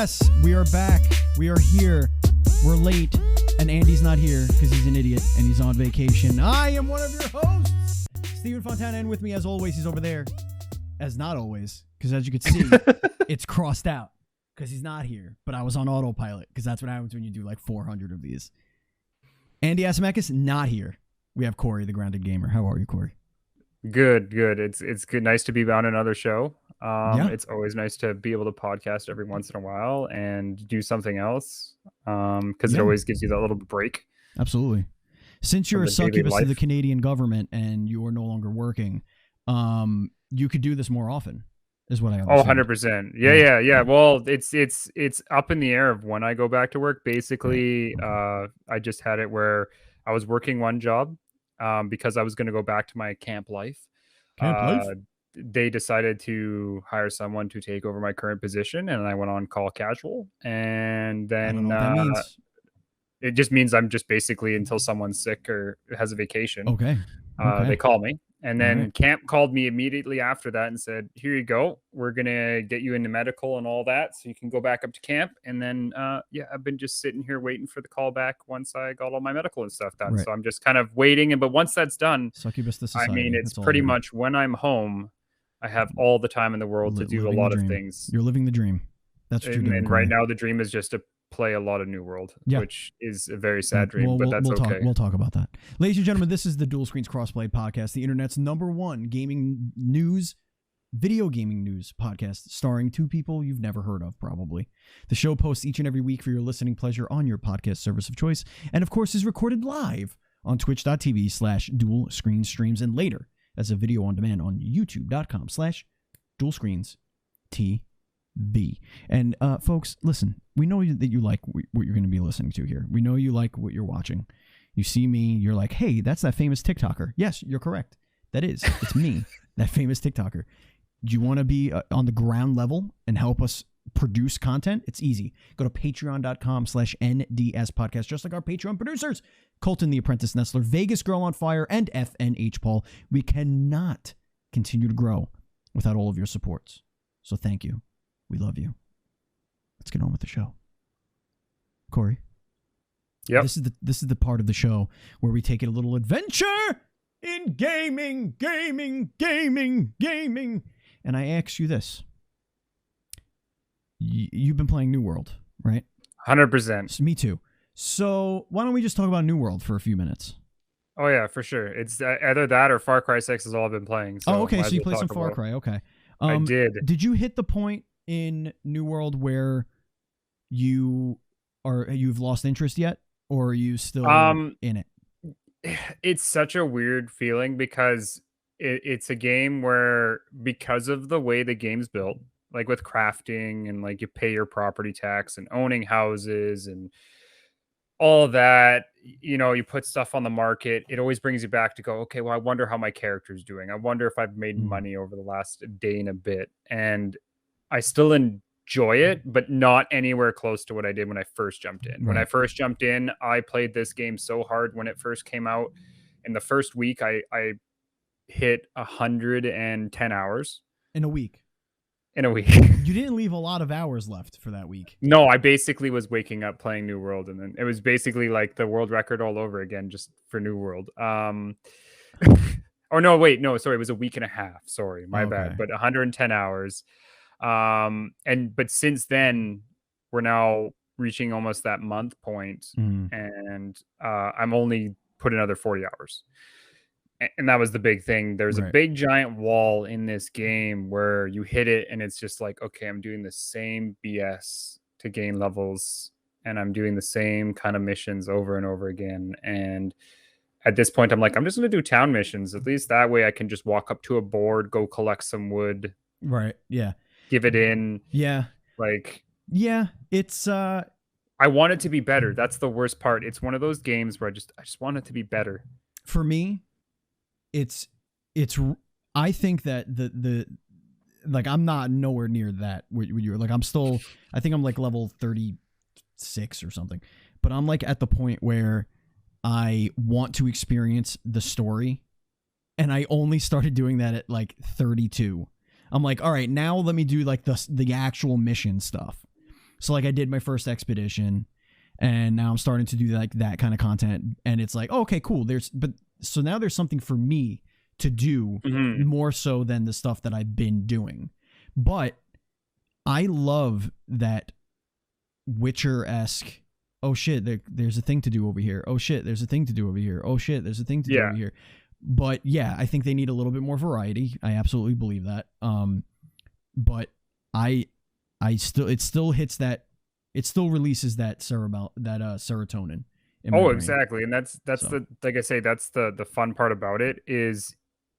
Yes, we are back. We are here. We're late, and Andy's not here because he's an idiot and he's on vacation. I am one of your hosts, Steven Fontana, and with me, as always, he's over there. As not always, because as you can see, it's crossed out because he's not here. But I was on autopilot because that's what happens when you do like 400 of these. Andy Asimakis, not here. We have Kory, the Grounded Gamer. How are you, Kory? Good. It's good. Nice to be on another show. Yeah. It's always nice to be able to podcast every once in a while and do something else. Because it always gives you that little break. Absolutely. Since you're a succubus to the Canadian government and you are no longer working, you could do this more often, is what I understand. 100%. Yeah. Well, it's up in the air of when I go back to work. Basically, I just had it where I was working one job because I was going to go back to my camp life. They decided to hire someone to take over my current position, and I went on call casual. And then I don't know what that means. It just means I'm just basically until someone's sick or has a vacation. Okay. They call me. And then camp called me immediately after that and said, here you go. We're going to get you into medical and all that so you can go back up to camp. And then, I've been just sitting here waiting for the call back once I got all my medical and stuff done. Right. So I'm just kind of waiting. But once that's done, succubus to society. I mean, it's pretty much when I'm home, I have all the time in the world to do a lot of things. You're living the dream. That's what you're doing. And right now the dream is just to play a lot of New World, which is a very sad dream, but that's okay. We'll talk about that. Ladies and gentlemen, this is the Dual Screens Crossplay podcast, the internet's #1 gaming news, video gaming news podcast, starring two people you've never heard of, probably. The show posts each and every week for your listening pleasure on your podcast service of choice, and of course is recorded live on twitch.tv/Dual Screen Streams, and later as a video on demand on youtube.com/Dual Screens TV. And folks, listen, we know that you like what you're going to be listening to here. We know you like what you're watching. You see me, you're like, hey, that's that famous TikToker. Yes, you're correct. That is. It's me, that famous TikToker. Do you want to be on the ground level and help us produce content? It's easy. Go to patreon.com/NDS podcast, just like our Patreon producers, Colton the Apprentice Nestler, Vegas Girl on Fire, and FNH Paul. We cannot continue to grow without all of your supports. So thank you. We love you. Let's get on with the show. Kory. Yeah. This is the part of the show where we take it a little adventure in gaming. And I ask you this. You've been playing New World, right? 100%. Me too. So why don't we just talk about New World for a few minutes? Oh yeah, for sure. It's either that or Far Cry 6 is all I've been playing. So okay. So you played some Far Cry. Okay. I did. Did you hit the point in New World where you've lost interest yet, or are you still in it? It's such a weird feeling because it's a game where, because of the way the game's built, like with crafting and like you pay your property tax and owning houses and all that, you put stuff on the market, it always brings you back to go, okay, well, I wonder how my character's doing. I wonder if I've made money over the last day and a bit. And I still enjoy it, but not anywhere close to what I did when I first jumped in. Right. When I first jumped in, I played this game so hard when it first came out. In the first week, I hit 110 hours. In a week? In a week. You didn't leave a lot of hours left for that week. No, I basically was waking up playing New World, and then it was basically like the world record all over again, just for New World. Or no, wait, no, sorry, it was a week and a half. Sorry, my bad. But 110 hours. But since then, we're now reaching almost that month point, and I'm only put another 40 hours. And that was the big thing. There's a big giant wall in this game where you hit it and it's just like, okay, I'm doing the same BS to gain levels, and I'm doing the same kind of missions over and over again. And at this point, I'm like, I'm just going to do town missions. At least that way I can just walk up to a board, go collect some wood. Right. Yeah. Give it in. Yeah. Like, yeah, it's, I want it to be better. That's the worst part. It's one of those games where I just want it to be better. For me, it's I think that the like, I'm not nowhere near that with you. Like, I think I'm like level 36 or something, but I'm like at the point where I want to experience the story, and I only started doing that at like 32. I'm like, all right, now let me do like the actual mission stuff. So like I did my first expedition, and now I'm starting to do like that kind of content, and it's like, oh, okay, cool. So now there's something for me to do Mhm. more so than the stuff that I've been doing. But I love that Witcher-esque, oh shit, there's a thing to do over here. Oh shit, there's a thing to do over here. Oh shit, there's a thing to do Yeah. over here. But yeah, I think they need a little bit more variety. I absolutely believe that. But it still hits that, it still releases that serotonin in my Oh, brain. exactly. And that's So. the, like I say, that's the fun part about it is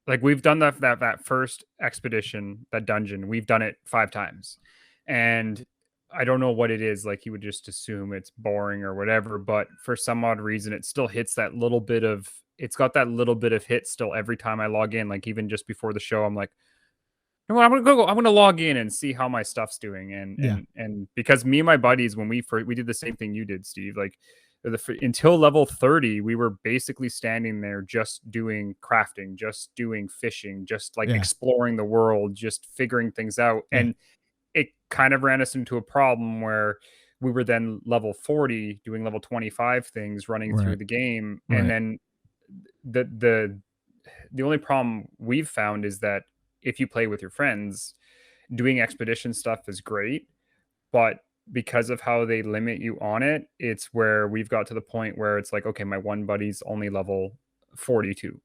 like we've done that first expedition, that dungeon, we've done it 5 times. And I don't know what it is, like you would just assume it's boring or whatever, but for some odd reason it still hits that little bit of, it's got that little bit of hit still every time I log in. Like even just before the show, I'm like, no, I'm gonna log in and see how my stuff's doing, and Yeah. because me and my buddies, when we did the same thing you did, Steve. Like until level 30, we were basically standing there just doing crafting, just doing fishing, just like Yeah. exploring the world, just figuring things out, Yeah. and it kind of ran us into a problem where we were then level 40 doing level 25 things running through Right. the game, and Right. then the the only problem we've found is that if you play with your friends, doing expedition stuff is great, but because of how they limit you on it, it's where we've got to the point where it's like, okay, my one buddy's only level 42.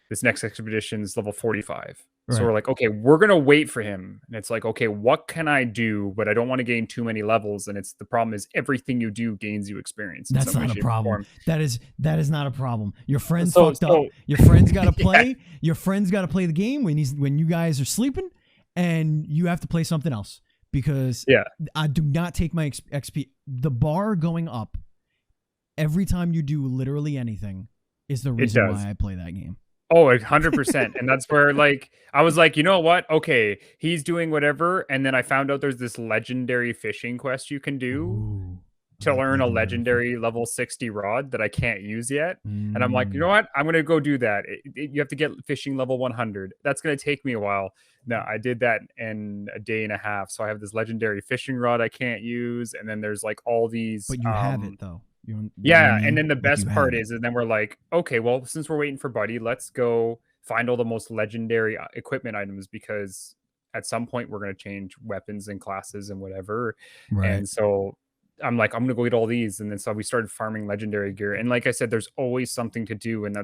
This next expedition is level 45. So Right. we're like, okay, we're gonna wait for him. And it's like, okay, what can I do? But I don't want to gain too many levels. And it's the problem is everything you do gains you experience in That's some way, not a shape, or problem. form. That is not a problem. Your friend So fucked up. so Your friend's got to yeah, play. Your friend's got to play the game when you guys are sleeping, and you have to play something else, because yeah, I do not take my XP. The bar going up every time you do literally anything is the it reason does. why I play that game. Oh, 100%. And that's where, like, I was like, you know what? Okay, he's doing whatever. And then I found out there's this legendary fishing quest you can do Ooh, I to like learn a legendary fish. legendary level 60 rod that I can't use yet. And I'm like, you know Mm. what? I'm going to go do that. You have to get fishing level 100. That's going to take me a while. No, I did that in a day and a half. So I have this legendary fishing rod I can't use. And then there's like all these, But you have it though. You know what I yeah, and mean? then the Like you best have part it. is, and then we're like, okay, well, since we're waiting for Buddy, let's go find all the most legendary equipment items, because at some point we're going to change weapons and classes and whatever. Right. And so I'm like, I'm going to go get all these. And then so we started farming legendary gear. And like I said, there's always something to do. And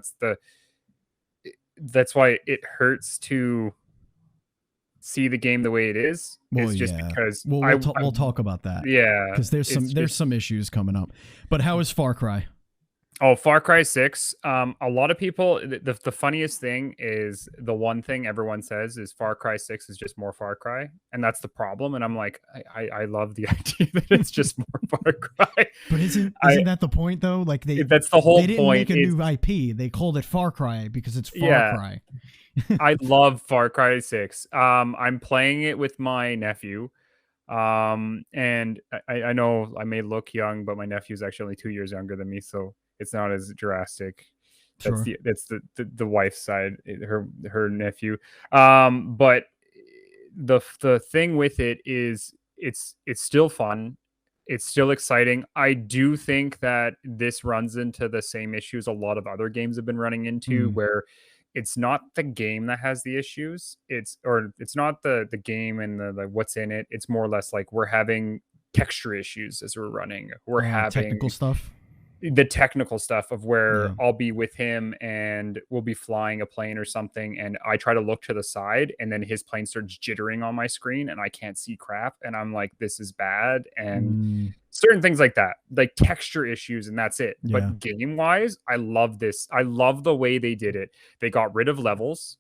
that's why it hurts to see the game the way it Well, is just yeah. because Well, I we'll talk about that, yeah, because there's some issues coming up. But how is Far Cry? Oh, Far Cry 6. A lot of people, the funniest thing is the one thing everyone says is Far Cry 6 is just more Far Cry. And that's the problem. And I'm like, I love the idea that it's just more Far Cry. But isn't I that the point though? Like That's the whole they didn't point. make a Is new IP. They called it Far Cry because it's Far Yeah, Cry. I love Far Cry 6. I'm playing it with my nephew. And I know I may look young, but my nephew's actually only 2 years younger than me, so it's not as drastic. Sure. That's the wife's side, her nephew. But the thing with it is it's still fun. It's still exciting. I do think that this runs into the same issues a lot of other games have been running into, Mm. where it's not the game that has the issues. It's not the game and the what's in it. It's more or less like we're having texture issues as we're running. We're Technical having stuff. the technical stuff of where Yeah. I'll be with him and we'll be flying a plane or something, and I try to look to the side and then his plane starts jittering on my screen and I can't see crap, and I'm like, this is bad. And Mm. certain things like that, like texture issues, and that's it. Yeah. But game wise, I love this. I love the way they did it. They got rid of levels,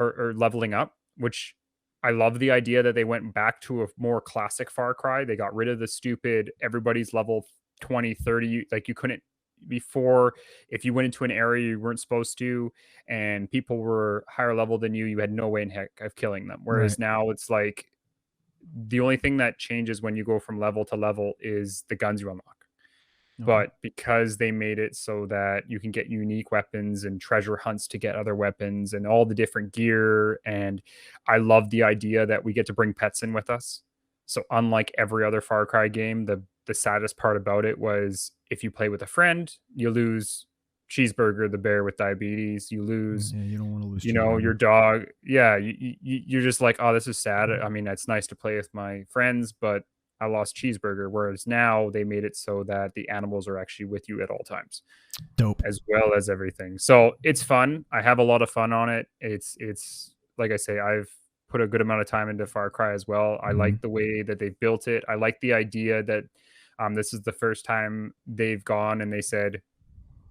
or leveling up, which I love the idea that they went back to a more classic Far Cry. They got rid of the stupid everybody's level 20, 30. Like you couldn't before, if you went into an area you weren't supposed to and people were higher level than you had no way in heck of killing them. Right. Whereas now it's like the only thing that changes when you go from level to level is the guns you unlock. Okay. But because they made it so that you can get unique weapons and treasure hunts to get other weapons and all the different gear, and I love the idea that we get to bring pets in with us. So unlike every other Far Cry game, the saddest part about it was if you play with a friend, you lose Cheeseburger, the bear with diabetes. You lose, Yeah, you don't want to lose your Cheeseburger. dog. Yeah, you're just like, oh, this is sad. I mean, it's nice to play with my friends, but I lost Cheeseburger. Whereas now they made it so that the animals are actually with you at all times, Dope. as well as everything. So it's fun. I have a lot of fun on it. It's like I say, I've put a good amount of time into Far Cry as well. I Mhm. like the way that they've built it. I like the idea that this is the first time they've gone and they said,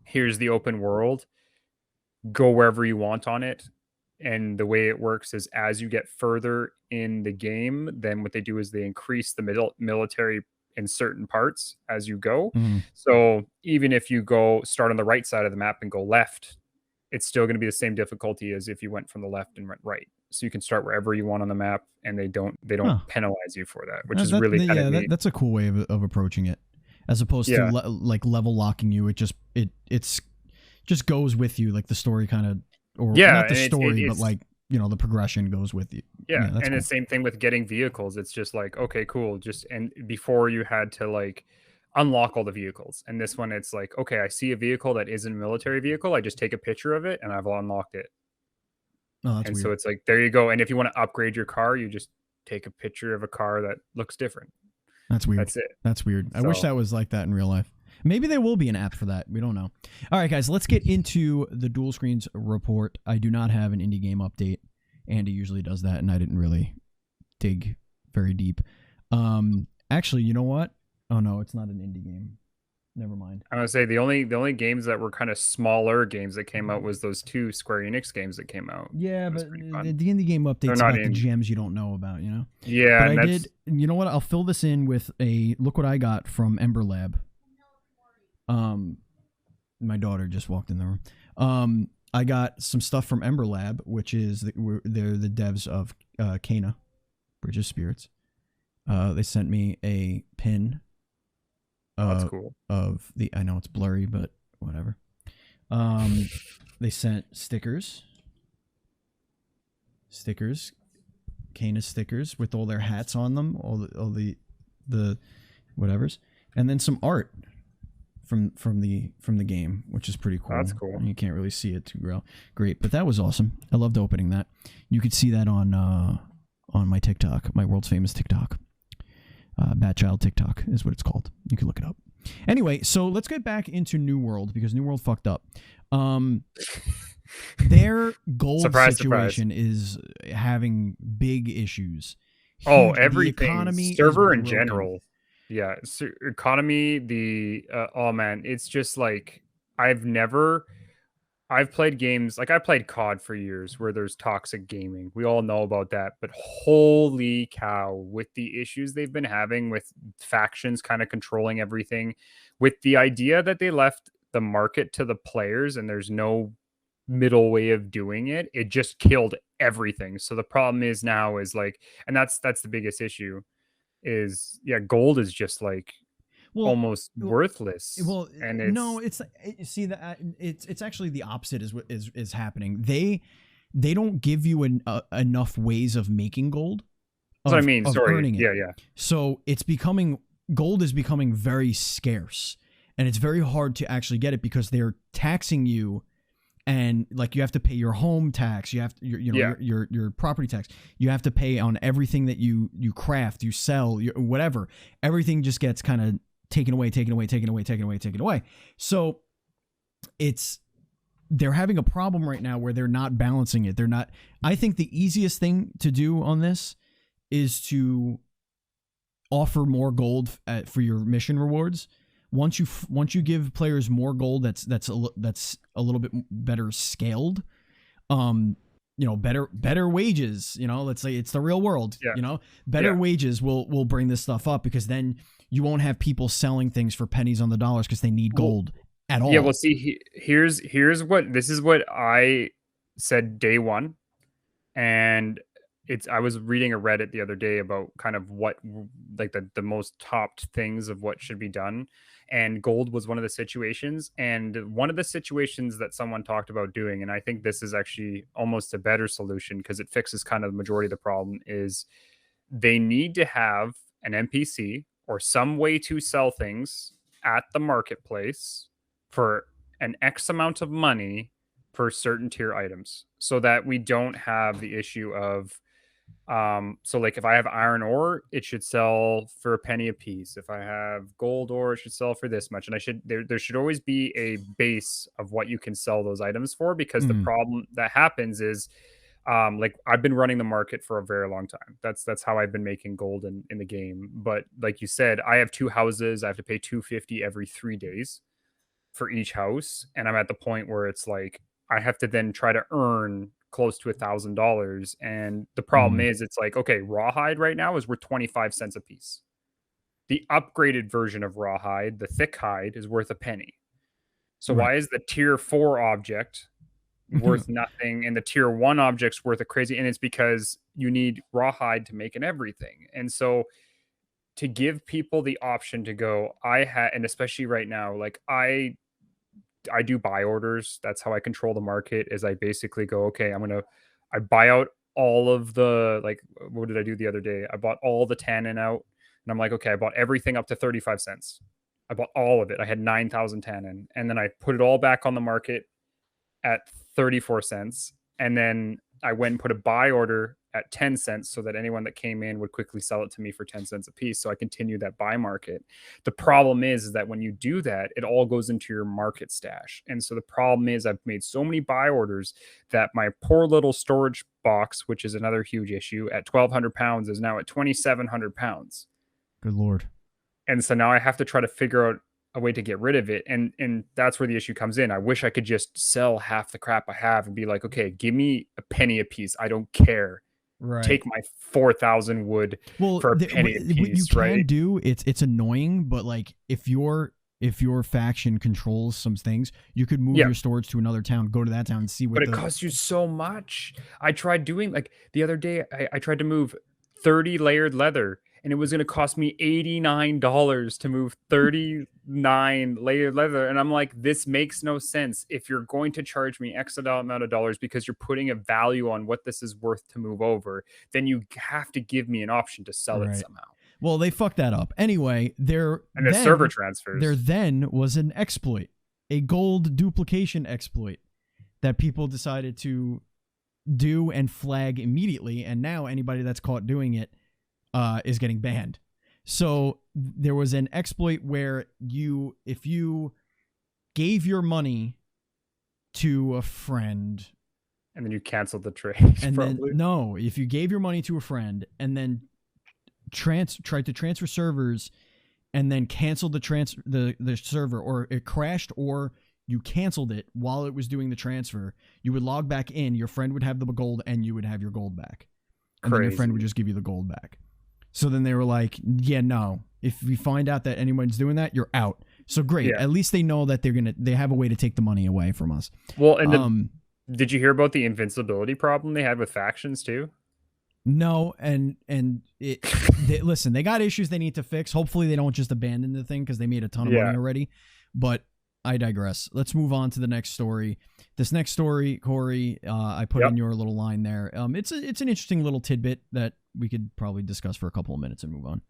here's the open world, go wherever you want on it. And the way it works is as you get further in the game, then what they do is they increase the military in certain parts as you go. Mhm. So even if you go start on the right side of the map and go left, it's still going to be the same difficulty as if you went from the left and went right. So you can start wherever you want on the map, and they don't Huh. penalize you for that, which is really kind of Yeah, neat. that's a cool way of approaching it, as opposed to Yeah, like level locking you. It's just goes with you, like the story kind of, or yeah, not the and story, but it's like the progression goes with you. yeah, Yeah, that's and the cool. same thing with getting vehicles. It's just like, okay, cool. Just and before you had to like unlock all the vehicles. And this one it's like, okay, I see a vehicle that isn't a military vehicle. I just take a picture of it and I've unlocked it. Oh, that's And so weird. it's like, there you go. And if you want to upgrade your car, you just take a picture of a car that looks different. That's weird. That's it. That's weird. I wish So that was like that in real life. Maybe there will be an app for that. We don't know. All right, guys, let's get into the Dual Screens report. I do not have an indie game update. Andy usually does that, and I didn't really dig very deep. Actually, you know what? Oh no, it's not an indie game. Never mind. I'm gonna say the only games that were kind of smaller games that came out was those two Square Enix games that came out. Yeah, It was but pretty the, fun. the indie game They're update's not about the in. gems you don't know about, Yeah, But and I that's did. You know what? I'll fill this in with a look what I got from Ember Lab. My daughter just walked in the room. I got some stuff from Ember Lab, which is they're the devs of Kana, Bridge of Spirits. They sent me a pin. that's cool. Of the I know it's blurry, but whatever. They sent stickers, Kana stickers with all their hats on them, all the whatevers, and then some art from the game, which is pretty cool. That's cool. You can't really see it too great, but that was awesome. I loved opening that. You could see that on my TikTok, my world's famous TikTok. Batchild TikTok is what it's called. You can look it up. Anyway, so let's get back into New World because New World fucked up. Their gold Surprise, situation is having big issues. Oh, Huge. The everything economy is server in broken. general. Yeah, economy. Oh man, it's just like I've played games like I played COD for years where there's toxic gaming. We all know about that, but holy cow, with the issues they've been having with factions kind of controlling everything, with the idea that they left the market to the players and there's no middle way of doing it, it just killed everything. So the problem is now is like, and that's the biggest issue is yeah, gold is just like Well, almost worthless. well, And no, it's see that it's actually the opposite is what is happening. They don't give you enough ways of making gold, that's what I mean. of Sorry. earning it. Yeah. So gold is becoming very scarce, and it's very hard to actually get it because they're taxing you, and like you have to pay your home tax, you have to, your property tax, you have to pay on everything that you craft, you sell, whatever. Everything just gets kind of taken away. So they're having a problem right now where they're not balancing it. I think the easiest thing to do on this is to offer more gold for your mission rewards. Once you give players more gold, that's a little bit better scaled. Better wages. Let's say it's the real world. Yeah. Better wages will bring this stuff up because then you won't have people selling things for pennies on the dollars because they need gold at all. Yeah, well, see, here's what I said day one, and I was reading a Reddit the other day about kind of what like the most topped things of what should be done, and gold was one of the situations, and one of the situations that someone talked about doing, and I think this is actually almost a better solution because it fixes kind of the majority of the problem is they need to have an NPC or some way to sell things at the marketplace for an X amount of money for certain tier items, so that we don't have the issue of so like if I have iron ore, it should sell for a penny a piece. If I have gold ore, it should sell for this much. And there should always be a base of what you can sell those items for, because the problem that happens is like I've been running the market for a very long time. That's how I've been making gold in the game. But like you said, I have 2 houses. I have to pay 250 every 3 days for each house, and I'm at the point where it's like I have to then try to earn close to $1,000. And the problem is, it's like, okay, rawhide right now is worth 25 cents a piece. The upgraded version of rawhide, the thick hide, is worth a penny. So why is the tier 4 object worth nothing and the tier 1 object's worth a crazy? And it's because you need rawhide to make an everything. And so to give people the option to go, and especially right now, like I do buy orders. That's how I control the market. Is I basically go, okay, I buy out all of the, like, what did I do the other day? I bought all the tannin out, and I'm like, okay, I bought everything up to 35 cents. I bought all of it. I had 9,000 tannin, and then I put it all back on the market at 34 cents. And then I went and put a buy order at 10 cents so that anyone that came in would quickly sell it to me for 10 cents a piece. So I continue that buy market. The problem is that when you do that, it all goes into your market stash. And so the problem is I've made so many buy orders that my poor little storage box, which is another huge issue, at 1,200 pounds is now at 2,700 pounds. Good Lord. And so now I have to try to figure out a way to get rid of it. And that's where the issue comes in. I wish I could just sell half the crap I have and be like, okay, give me a penny a piece. I don't care. Right. Take my 4,000 wood for a penny a piece. What you can do, it's annoying, but like if your faction controls some things, you could move your storage to another town, go to that town and see what. But it costs you so much. I tried doing, like, the other day, I tried to move 30 layered leather, and it was going to cost me $89 to move 39 layered leather. And I'm like, this makes no sense. If you're going to charge me X amount of dollars because you're putting a value on what this is worth to move over, then you have to give me an option to sell it somehow. Well, they fucked that up. Anyway, the server transfers. There then was an exploit, a gold duplication exploit that people decided to do and flag immediately. And now anybody that's caught doing it is getting banned. So there was an exploit where if you gave your money to a friend, and then you canceled the trade, and then if you gave your money to a friend and then tried to transfer servers, and then canceled the server, or it crashed, or you canceled it while it was doing the transfer, you would log back in. Your friend would have the gold, and you would have your gold back, and then your friend would just give you the gold back. So then they were like, yeah, no, if we find out that anyone's doing that, you're out. So great. Yeah. At least they know that they have a way to take the money away from us. Well, and did you hear about the invincibility problem they had with factions too? No. And listen, they got issues they need to fix. Hopefully they don't just abandon the thing, because they made a ton of money already, but I digress. Let's move on to the next story. This next story, Kory, I put in your little line there. It's an interesting little tidbit that we could probably discuss for a couple of minutes and move on.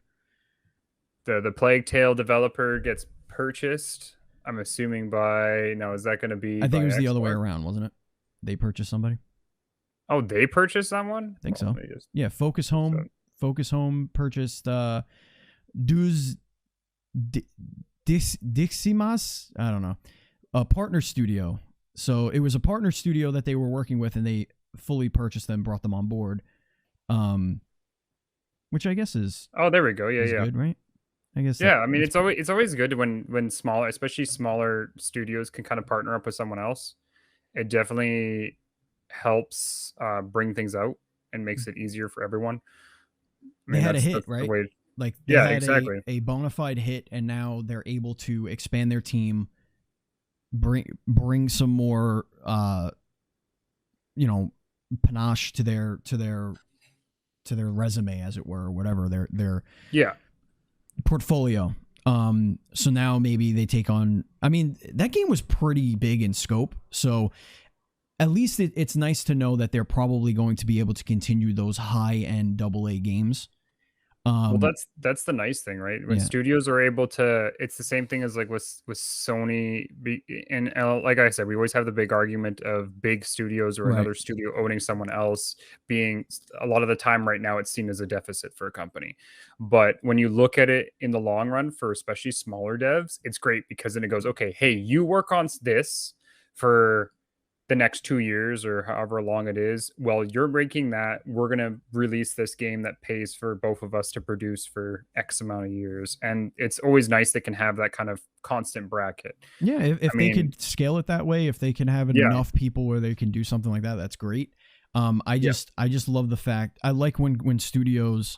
The Plague Tale developer gets purchased, I'm assuming is that going to be? I think it was the other way around, wasn't it? They purchased somebody. Oh, they purchased someone? I think so. Yeah, Focus Home purchased Diximas, I don't know, a partner studio. So it was a partner studio that they were working with, and they fully purchased them, brought them on board. Which I guess is there we go. Yeah, good, right? I guess. Yeah, I mean, it's always good when smaller, especially smaller studios, can kind of partner up with someone else. It definitely helps bring things out and makes it easier for everyone. They had a hit, right? Like they had exactly a bona fide hit, and now they're able to expand their team, bring some more panache to their resume, as it were, or whatever, their portfolio. So now maybe they take on, I mean, that game was pretty big in scope, so at least it's nice to know that they're probably going to be able to continue those high-end AA games. Well, that's the nice thing, right? When Yeah, studios are able to, it's the same thing as like with Sony. And like I said, we always have the big argument of big studios or right. another studio owning someone else being a lot of the time right now it's seen as a deficit for a company. But when you look at it in the long run for especially smaller devs, it's great because then it goes, okay, hey, you work on this for the next 2 years or however long it is. Well, you're making that. We're going to release this game that pays for both of us to produce for X amount of years. And it's always nice they can have that kind of constant bracket. Yeah, if I they mean, could scale it that way, if they can have yeah, enough people where they can do something like that, that's great. I yeah. just love the fact I like when studios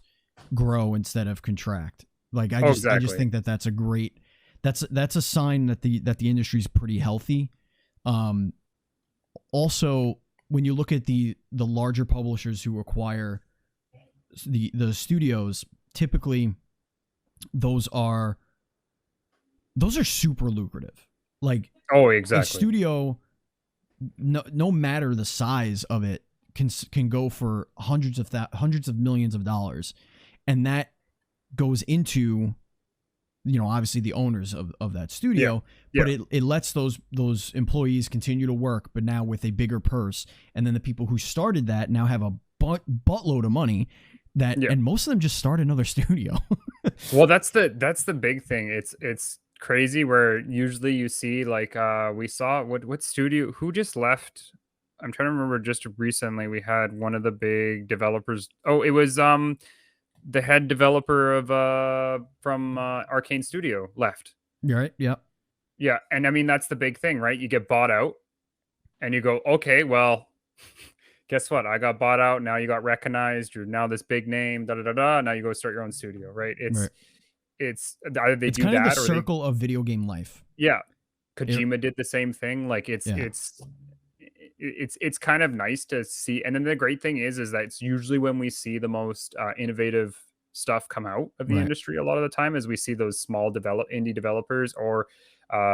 grow instead of contract. Like Oh, I just exactly. think that's a great that's a sign that the industry's pretty healthy. Also, when you look at the larger publishers who acquire the studios, typically those are super lucrative. Like Oh, a exactly. studio, no matter the size of it, can go for hundreds of millions of dollars, and that goes into, obviously the owners of that studio, Yeah. but it lets those employees continue to work, but now with a bigger purse, and then the people who started that now have a buttload of money that, Yeah. and most of them just start another studio. Well, that's the big thing. It's crazy where usually you see like we saw what studio who just left. I'm trying to remember just recently we had one of the big developers. Oh, it was the head developer of from Arcane Studio left. You're right. Yep. Yeah, and I mean that's the big thing, right? You get bought out and you go, "Okay, well, guess what? I got bought out. Now you got recognized. You're now this big name, da da da da. Now you go start your own studio, right?" Right. It's either they It's do kind of the that or they circle of video game life. yeah. It, Kojima did the same thing. Like yeah. it's kind of nice to see. And then the great thing is that it's usually when we see the most innovative stuff come out of the Right. industry. A lot of the time, as we see those small indie developers or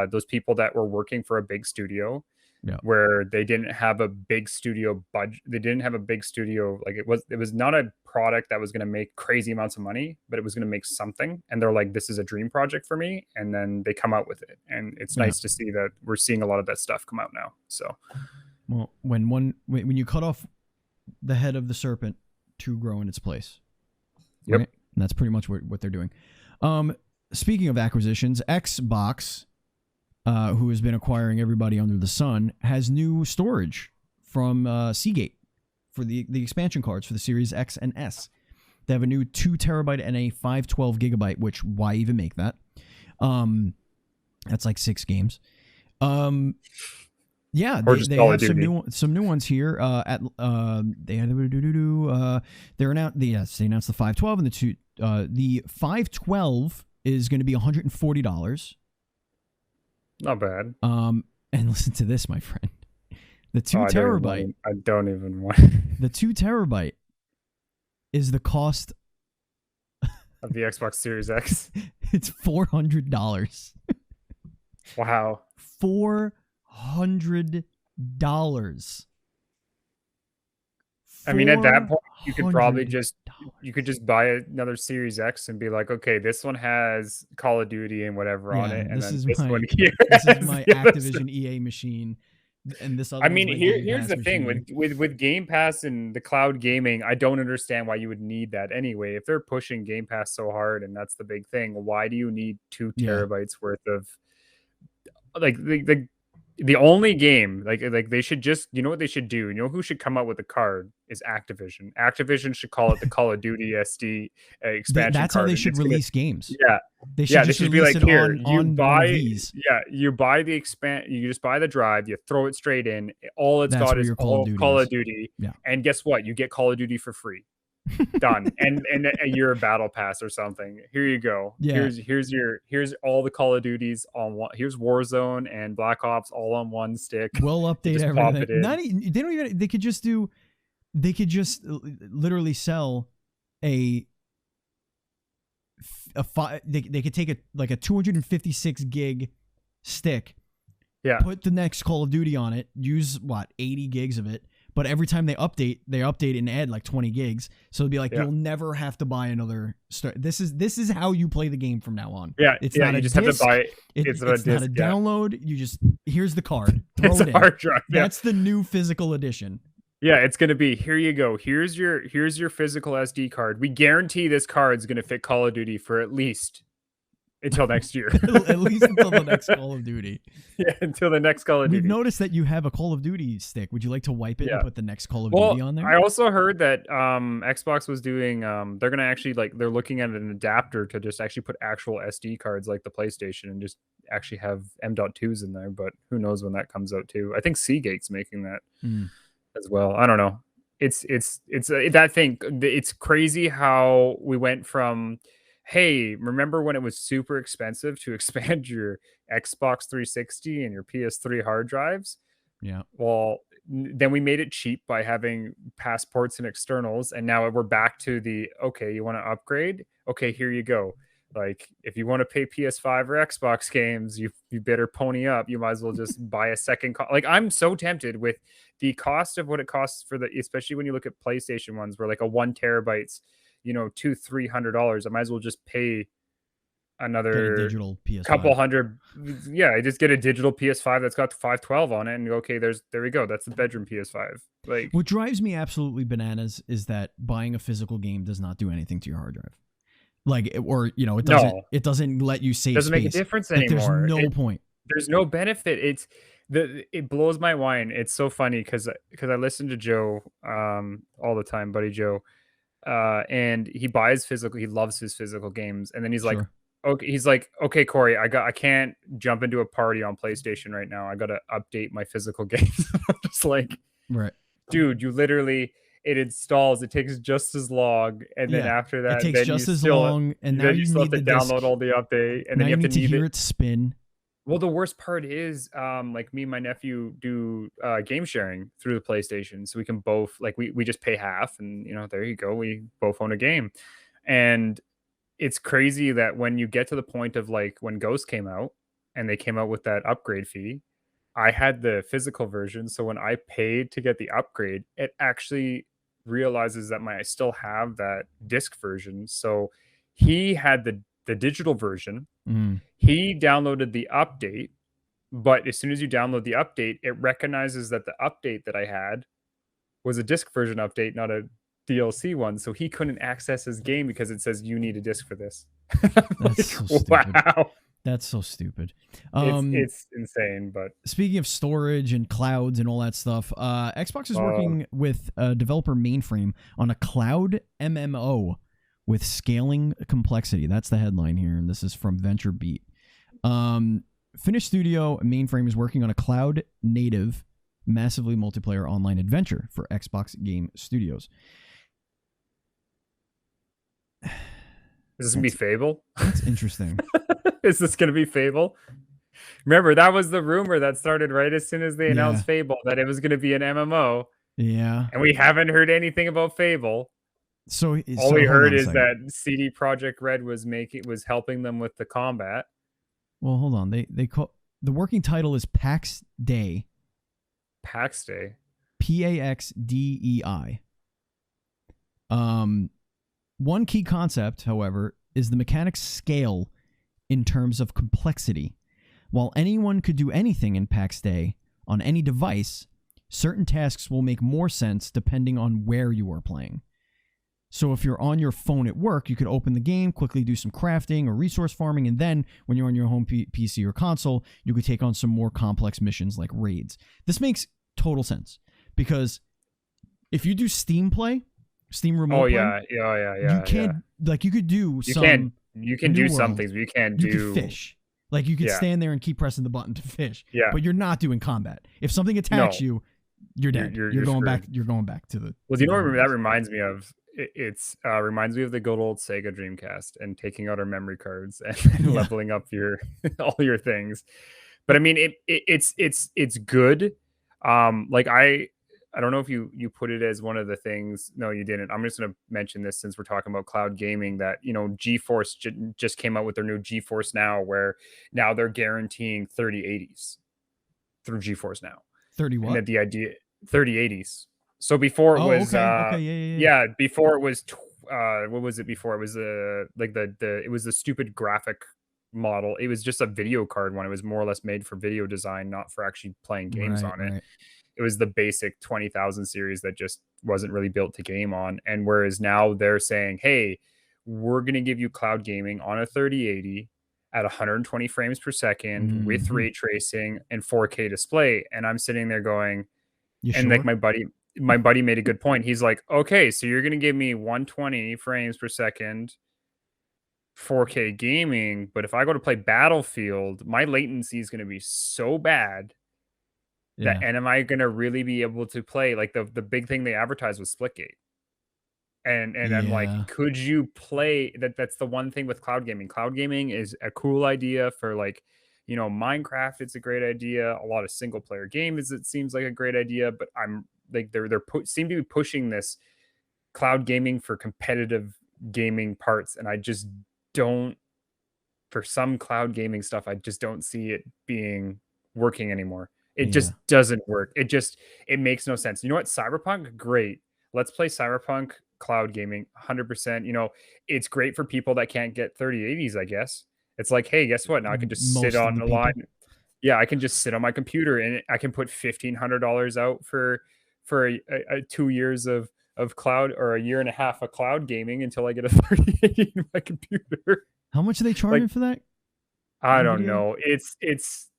those people that were working for a big studio. Yeah. Where they didn't have a big studio budget, they didn't have a big studio. Like it was not a product that was going to make crazy amounts of money, but it was going to make something. And they're like, "This is a dream project for me," and then they come out with it, and it's Yeah. nice to see that we're seeing a lot of that stuff come out now. So Well, when you cut off the head of the serpent to grow in its place, yep. right? And that's pretty much what they're doing. Speaking of acquisitions, Xbox, who has been acquiring everybody under the sun, has new storage from Seagate for the expansion cards for the Series X and S. They have a new 2 terabyte and a 512 gigabyte, which why even make that? That's like 6 games. Yeah, they have some new ones here. They announced the 512 and the 512 is going to be $140. Not bad. And listen to this, my friend. The 2 terabyte. I don't even want The 2 terabyte is the cost of the Xbox Series X. It's $400. Wow. $400. I mean, at that point, you could probably just buy another Series X and be like, okay, this one has Call of Duty and whatever on it, and this then is this my, one here. This is my Activision EA machine, and this other. I mean, here's the machine. thing with Game Pass and the cloud gaming, I don't understand why you would need that anyway. If they're pushing Game Pass so hard, and that's the big thing, why do you need 2 terabytes worth of like the only game like they should just, you know what they should do, you know who should come up with a card is Activision should call it the Call of Duty SD expansion that's card. how they should release games. They should be like, here, you buy you just buy the drive, you throw it straight in, all it's got is all Call of Duty, and guess what, you get Call of Duty for free. Done. and you're a battle pass or something. Here you go. Here's all the Call of Duties on one. Here's Warzone and Black Ops all on one stick. We'll update everything. They could just literally sell they could take a 256 gig stick, put the next Call of Duty on it, use 80 gigs of it, But every time they update and add like 20 gigs. So it'd be like, Yeah. you'll never have to buy another. This is how you play the game from now on. Yeah, It's yeah. not You a just disc. have to buy. It's not a not disc. a Yeah. download. You just, here's the card. Throw It's it a in. hard drive. Yeah. That's the new physical edition. Yeah, it's gonna be, here you go. Here's your physical SD card. We guarantee this card's gonna fit Call of Duty for at least until next year. At least until the next Call of Duty. Yeah, until the next Call of We've Duty. noticed that you have a Call of Duty stick. Would you like to wipe it Yeah. and put the next Call of Well, Duty on there? I also heard that Xbox was doing they're gonna actually, like, they're looking at an adapter to just actually put actual SD cards like the PlayStation and just actually have M.2s in there, but who knows when that comes out too. I think Seagate's making that as well. I don't know. It's that thing. It's crazy how we went from, hey, remember when it was super expensive to expand your Xbox 360 and your PS3 hard drives? Yeah. Well, then we made it cheap by having passports and externals, and now we're back to the, okay, you want to upgrade? Okay, here you go. Like, if you want to pay PS5 or Xbox games, you better pony up. You might as well just buy a second. Like, I'm so tempted with the cost of what it costs for especially when you look at PlayStation ones, where like a 1 terabyte's, $200-300. I might as well just pay another digital PS5. couple hundred. Yeah, I just get a digital PS5 that's got the 512 on it, and okay, there we go. That's the bedroom PS5. Like, what drives me absolutely bananas is that buying a physical game does not do anything to your hard drive. Like, it doesn't let you save. Doesn't make a difference anymore. There's no point. There's no benefit. It blows my mind. It's so funny because I listen to Joe all the time, buddy Joe, and he buys physical. He loves his physical games, and then he's like, okay, okay, Kory, I can't jump into a party on PlayStation right now. I got to update my physical games. I'm just like, right, dude, you literally. It installs. It takes just as long, and then after that, it takes just as long, and now you still need have to download all the update, and then you have to hear it spin. Well, the worst part is, like, me and my nephew do game sharing through the PlayStation, so we can both, like, we just pay half, and there you go, we both own a game, and it's crazy that when you get to the point of, like, when Ghost came out, and they came out with that upgrade fee. I had the physical version, so when I paid to get the upgrade, it actually realizes that I still have that disc version. So he had the digital version. He downloaded the update, but as soon as you download the update, it recognizes that the update that I had was a disc version update, not a DLC one. So he couldn't access his game because it says you need a disc for this. That's so stupid. Wow. That's so stupid. It's insane. But speaking of storage and clouds and all that stuff, Xbox is working with developer Mainframe on a cloud MMO with scaling complexity. That's the headline here, and this is from VentureBeat. Finnish studio Mainframe is working on a cloud-native, massively multiplayer online adventure for Xbox Game Studios. Is this going to be Fable? That's interesting. Is this going to be Fable? Remember, that was the rumor that started right as soon as they announced Fable, that it was going to be an MMO. Yeah. And we haven't heard anything about Fable. So all we heard is that CD Projekt Red was helping them with the combat. Well, hold on. They call the working title is PAX Day. PAX Day. PAXDEI. One key concept, however, is the mechanics scale in terms of complexity. While anyone could do anything in PAX Day on any device, certain tasks will make more sense depending on where you are playing. So if you're on your phone at work, you could open the game, quickly do some crafting or resource farming, and then when you're on your home PC or console, you could take on some more complex missions like raids. This makes total sense because if you do Steam play, Steam remote play, you can't like you could do you can do some things, but you can't do. You can fish. Like you could stand there and keep pressing the button to fish. Yeah. But you're not doing combat. If something attacks you, you're dead. You're going screwed. back. You're going back to the. Well, do you know what that reminds me of? It's reminds me of the good old Sega Dreamcast and taking out our memory cards and leveling up your all your things. But I mean, it's good. Like I don't know if you put it as one of the things. No, you didn't. I'm just going to mention this since we're talking about cloud gaming, that, GeForce just came out with their new GeForce Now, where now they're guaranteeing 3080s through GeForce Now. 30 what? And that the idea 3080s. So before it Oh, was okay, yeah. before it was what was it before? It was like the it was the stupid graphic model. It was just a video card one. It was more or less made for video design, not for actually playing games Right, on it. right. It was the basic 20,000 series that just wasn't really built to game on. And whereas now they're saying, "Hey, we're going to give you cloud gaming on a 3080 at 120 frames per second with Mm-hmm. ray tracing and 4K display." And I'm sitting there going, You and like sure? my buddy made a good point. He's like, "Okay, so you're going to give me 120 frames per second 4K gaming, but if I go to play Battlefield, my latency is going to be so bad that Yeah. and am I going to really be able to play like the big thing they advertised was Splitgate." And I'm like, Yeah. "Could you play that's the one thing with cloud gaming. Cloud gaming is a cool idea for like, Minecraft, it's a great idea. A lot of single player games, it seems like a great idea, but I'm like seem to be pushing this cloud gaming for competitive gaming parts, and I just don't for some cloud gaming stuff, I just don't see it being working anymore. It Yeah. just doesn't work. It makes no sense. You know what? Cyberpunk, great. Let's play Cyberpunk cloud gaming 100%. It's great for people that can't get 3080s, I guess. It's like, hey, guess what? Now I can just sit Most of on the the line. people. Yeah, I can just sit on my computer and I can put $1,500 out for 2 years of cloud or a year and a half of cloud gaming until I get a 3080 in my computer. How much are they Like charging for that? I don't NVIDIA? know.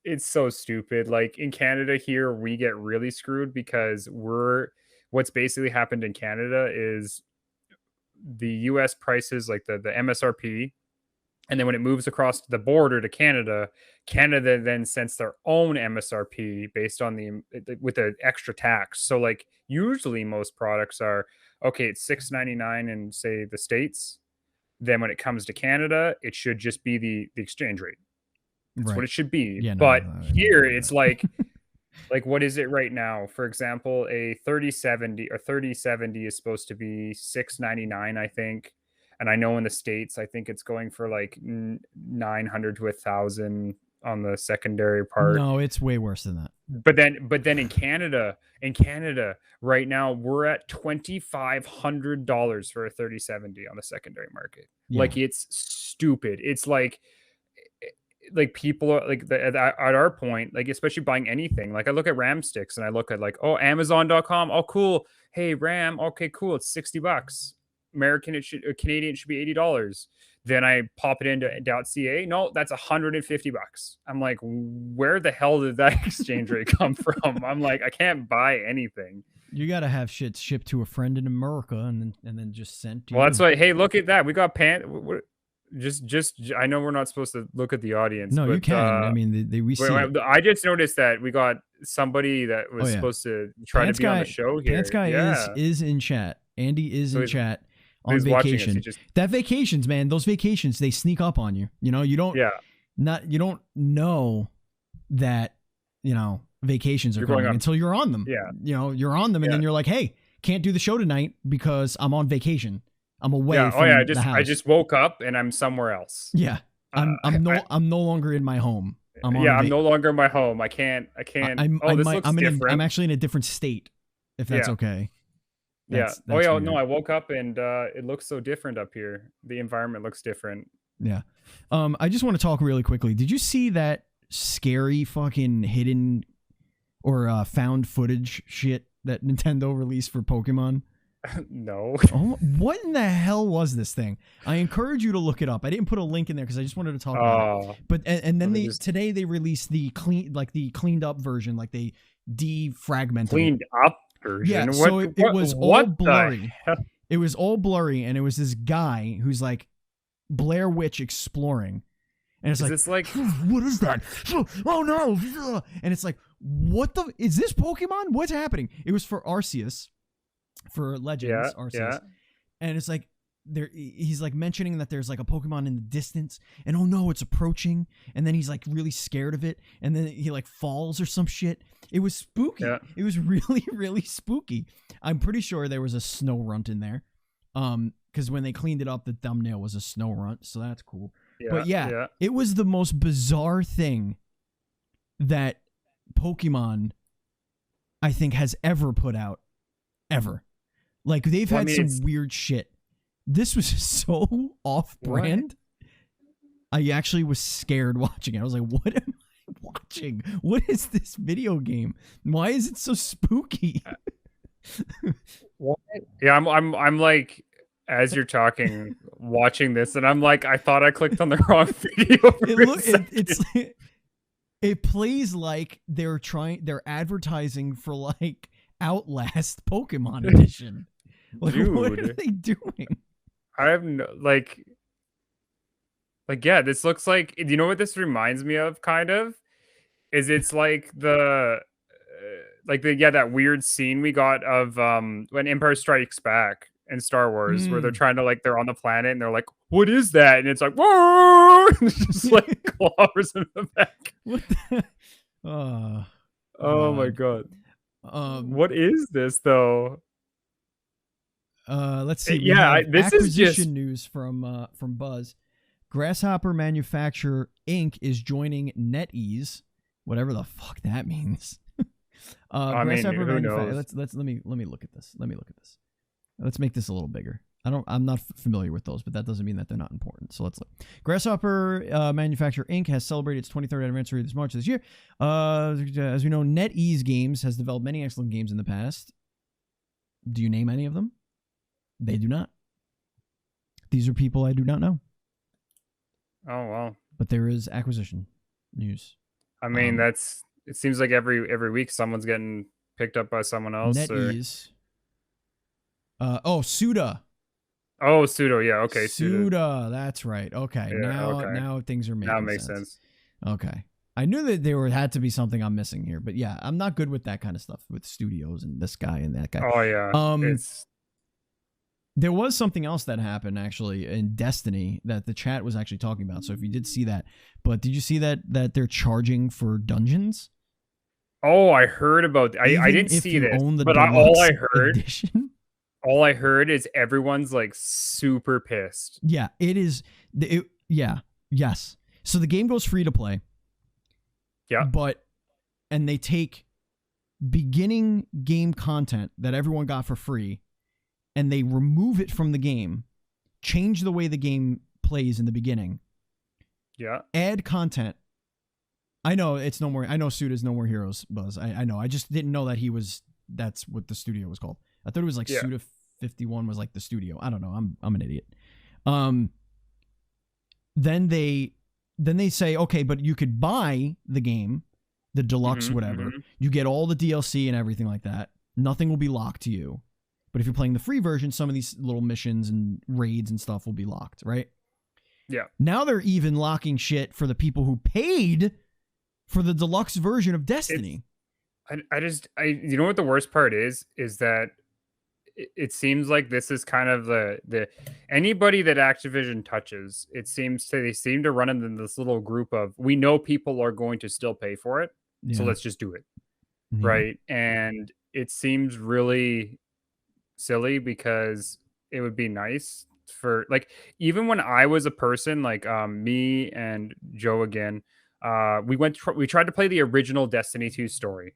It's so stupid. Like in Canada here, we get really screwed because what's basically happened in Canada is the US prices like the MSRP, and then when it moves across the border to Canada, Canada then sends their own MSRP based on with the extra tax. So like usually most products are okay, it's $6.99 in say the States. Then when it comes to Canada, it should just be the exchange rate. That's what Right. it should be. Yeah, no, But I here know it's like what is it right now? For example, a 3070 or 3070 is supposed to be 699, I think. And I know in the States, I think it's going for like 900 to 1,000 on the secondary part. No, it's way worse than that. But then in Canada right now we're at $2,500 for a 3070 on the secondary market. Yeah. Like it's stupid. It's like people are like at our point, like especially buying anything. Like I look at RAM sticks and I look at like, oh, Amazon.com. Oh, cool. Hey, RAM. Okay, cool. It's $60. Canadian it should be $80. Then I pop it into .ca. No, that's $150. I'm like, where the hell did that exchange rate come from? I'm like, I can't buy anything. You got to have shit shipped to a friend in America and then just sent to Well, that's you. like, hey, look at that. We got just I know we're not supposed to look at the audience, No, but you can. I mean, we see it. I just noticed that we got somebody that Oh was yeah. supposed to try Pants to be on guy, the show here. Pants guy Yeah, is in chat. Andy is so in chat on he's watching us. He vacation. just That vacations, man, those vacations, they sneak up on you. You know, you don't yeah. know that, vacations are You're going coming on. until you're on them. Yeah, You're on them and yeah. then you're like, "Hey, can't do the show tonight because I'm on vacation. I'm away Yeah. from Oh yeah. the house." I just woke up and I'm somewhere else. Yeah. I'm no longer in my home. I'm on I'm no longer in my home. I can't. This looks different. I'm actually in a different state, if that's Yeah. okay. Yeah. That's Oh yeah. weird. No, I woke up and it looks so different up here. The environment looks different. Yeah. I just want to talk really quickly. Did you see that scary fucking hidden or found footage shit that Nintendo released for Pokemon? No. Oh, what in the hell was this thing? I encourage you to look it up. I didn't put a link in there because I just wanted to talk about it. But and then today they released the cleaned up version, like they defragmented cleaned up version. Yeah, so it was all blurry. It was all blurry, and it was this guy who's like Blair Witch exploring, and it's what is that? Oh no! And it's like, what the is this Pokemon? What's happening? It was for Arceus. For Legends, Arceus. Yeah. And it's like he's like mentioning that there's like a Pokemon in the distance, and oh no, it's approaching, and then he's like really scared of it, and then he like falls or some shit. It was spooky. Yeah. It was really, really spooky. I'm pretty sure there was a snow runt in there. Because when they cleaned it up, the thumbnail was a snow runt, so that's cool. Yeah, but yeah, it was the most bizarre thing that Pokemon, I think, has ever put out. ever. Like they've Well, I had mean, some it's weird shit. This was so off-brand. I actually was scared watching it. I was like, what am I watching? What is this video game? Why is it so spooky? what? Yeah, I'm like, as you're talking, watching this, and I'm like, I thought I clicked on the wrong video for a second. It plays like they're advertising for like Outlast Pokemon Edition. Like, Dude, what are they doing? I have no yeah, this looks like, you know what this reminds me of, kind of? It's like that weird scene we got of when Empire Strikes Back in Star Wars, where they're trying to, like, they're on the planet and they're like, "What is that?" And it's like, "Whoa!" And it's just like clobbers in the back. What the? Oh my god. What is this though? Let's see. We Yeah, have this is acquisition just news from Buzz. Grasshopper Manufacturer Inc. is joining NetEase, whatever the fuck that means. I mean, who knows? Let me look at this. Let's make this a little bigger. I'm not familiar with those, but that doesn't mean that they're not important. So let's look. Grasshopper Manufacturer Inc. has celebrated its 23rd anniversary this March this year. As we know, NetEase Games has developed many excellent games in the past. Do you name any of them? They do not. These are people I do not know. Oh well. But there is acquisition news. I mean, it seems like every week someone's getting picked up by someone else. NetEase. Suda. Oh, Pseudo, yeah, okay, Suda, that's right. Okay, yeah, now things are making now it makes sense. Okay, I knew that there had to be something I'm missing here, but yeah, I'm not good with that kind of stuff with studios and this guy and that guy. Oh yeah, there was something else that happened actually in Destiny that the chat was actually talking about. So if you did see that, but did you see that they're charging for dungeons? Oh, I heard about. I didn't see this, but all I heard is everyone's like super pissed. Yeah, it is. Yes. So the game goes free to play. Yeah, and they take beginning game content that everyone got for free, and they remove it from the game, change the way the game plays in the beginning. Yeah. Add content. I know it's no more. I know Suda's No More Heroes, Buzz. I know. I just didn't know that that's what the studio was called. I thought it was like Suda 51 was like the studio. I don't know. I'm an idiot. Then they say, okay, but you could buy the game, the deluxe, whatever. You get all the DLC and everything like that. Nothing will be locked to you. But if you're playing the free version, some of these little missions and raids and stuff will be locked, right? Yeah. Now they're even locking shit for the people who paid for the deluxe version of Destiny. You know what the worst part is that it seems like this is kind of the anybody that Activision touches, they seem to run into this little group of, we know people are going to still pay for it, so let's just do it. Yeah. Right? And it seems really silly because it would be nice for, like, even when I was a person, like me and Joe again, we tried to play the original Destiny 2 story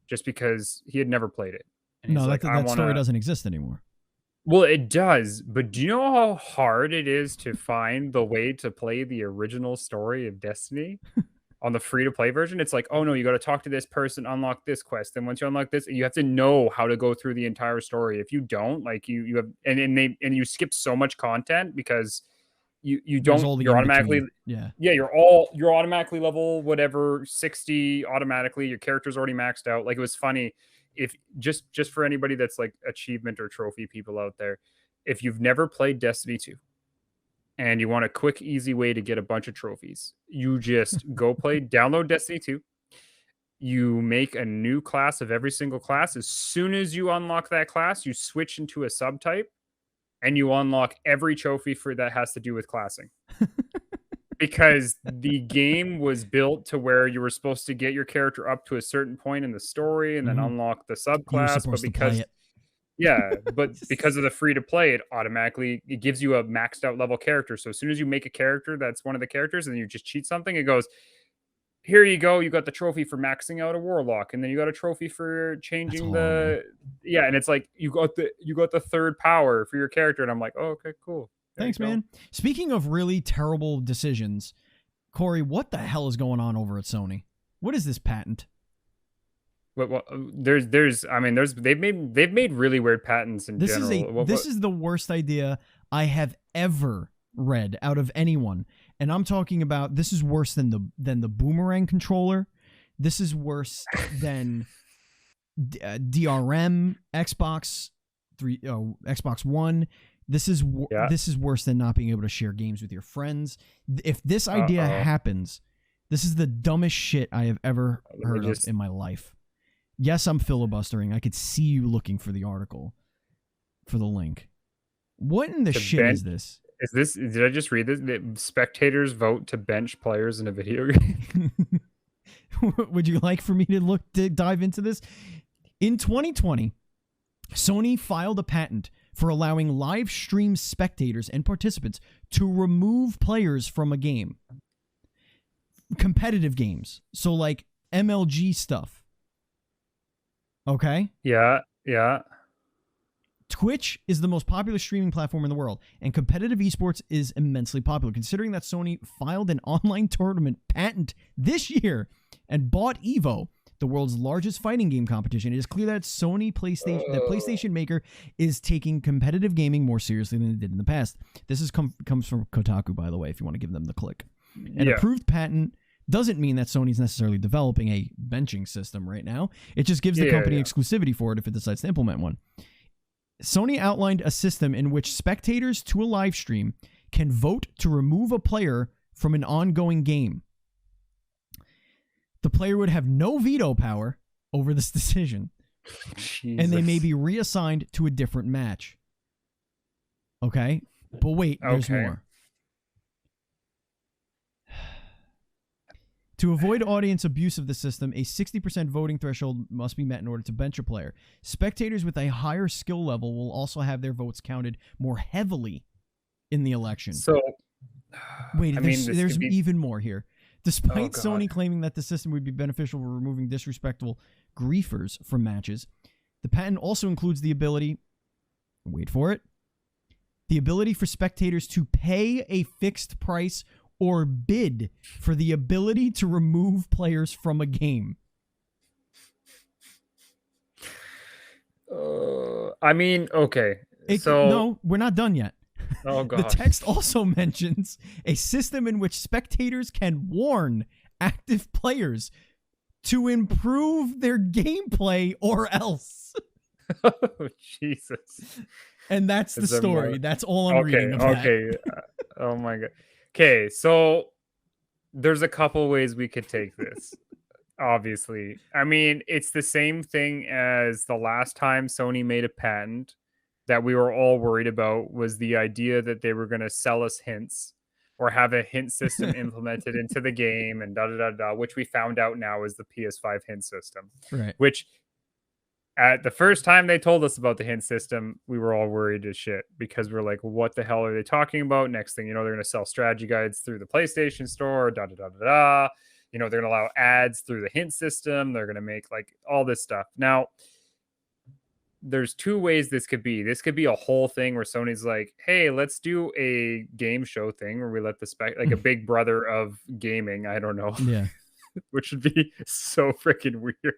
just because he had never played it. And no, that story doesn't exist anymore. Well, it does, but do you know how hard it is to find the way to play the original story of Destiny on the free-to-play version? It's like, oh no, you got to talk to this person, unlock this quest, and once you unlock this, you have to know how to go through the entire story. If you don't, like, you have, and you skip so much content because you don't, you're automatically you're automatically level whatever 60 automatically. Your character's already maxed out. Like, it was funny. If just for anybody that's like achievement or trophy people out there, if you've never played Destiny 2 and you want a quick, easy way to get a bunch of trophies, you just download Destiny 2. You make a new class of every single class. As soon as you unlock that class, you switch into a subtype and you unlock every trophy for that has to do with classing. Because the game was built to where you were supposed to get your character up to a certain point in the story and then unlock the subclass. Because of the free to play, it gives you a maxed out level character. So as soon as you make a character that's one of the characters and you just cheat something, it goes, here you go, you got the trophy for maxing out a warlock, and then you got a trophy for That's changing horrible. and it's like you got the third power for your character, and I'm like, oh, okay, cool. There you Thanks, go. man. Speaking of really terrible decisions, Kory, what the hell is going on over at Sony? What is this patent? What there's I mean they've made really weird patents in general. This is the worst idea I have ever read out of anyone. And I'm talking about, this is worse than the boomerang controller. This is worse than DRM, Xbox One. This is Yeah. this is worse than not being able to share games with your friends. If this idea happens, this is the dumbest shit I have ever heard of in my life. Yes, I'm filibustering. I could see you looking for the article, for the link. What in the shit is this? Did I just read this? That spectators vote to bench players in a video game. Would you like for me to dive into this? In 2020, Sony filed a patent for allowing live stream spectators and participants to remove players from a game. Competitive games. So like MLG stuff. Okay? Yeah. Twitch is the most popular streaming platform in the world, and competitive esports is immensely popular. Considering that Sony filed an online tournament patent this year and bought EVO, the world's largest fighting game competition, it is clear that PlayStation Maker is taking competitive gaming more seriously than it did in the past. This comes from Kotaku, by the way, if you want to give them the click. An approved patent doesn't mean that Sony's necessarily developing a benching system right now. It just gives the company exclusivity for it if it decides to implement one. Sony outlined a system in which spectators to a live stream can vote to remove a player from an ongoing game. The player would have no veto power over this decision, and they may be reassigned to a different match. Okay? But wait, there's more. To avoid audience abuse of the system, a 60% voting threshold must be met in order to bench a player. Spectators with a higher skill level will also have their votes counted more heavily in the election. So, wait, there's even more here. Despite Sony claiming that the system would be beneficial for removing disrespectful griefers from matches, the patent also includes the ability, wait for it, the ability for spectators to pay a fixed price or bid for the ability to remove players from a game. I mean, okay. No, we're not done yet. Oh, God. The text also mentions a system in which spectators can warn active players to improve their gameplay or else. Oh, Jesus. And that's the story. That's all I'm reading of that. Okay. Oh, my God. Okay, so there's a couple ways we could take this. Obviously, I mean, it's the same thing as the last time Sony made a patent that we were all worried about, was the idea that they were going to sell us hints or have a hint system implemented into the game and which we found out now is the PS5 hint system. Right. Which at the first time they told us about the hint system, we were all worried as shit because we're like, what the hell are they talking about? Next thing you know, they're going to sell strategy guides through the PlayStation Store, You know, they're going to allow ads through the hint system. They're going to make like all this stuff. Now, there's two ways this could be. This could be a whole thing where Sony's like, hey, let's do a game show thing where we let like a big brother of gaming. I don't know. Yeah. Which would be so freaking weird.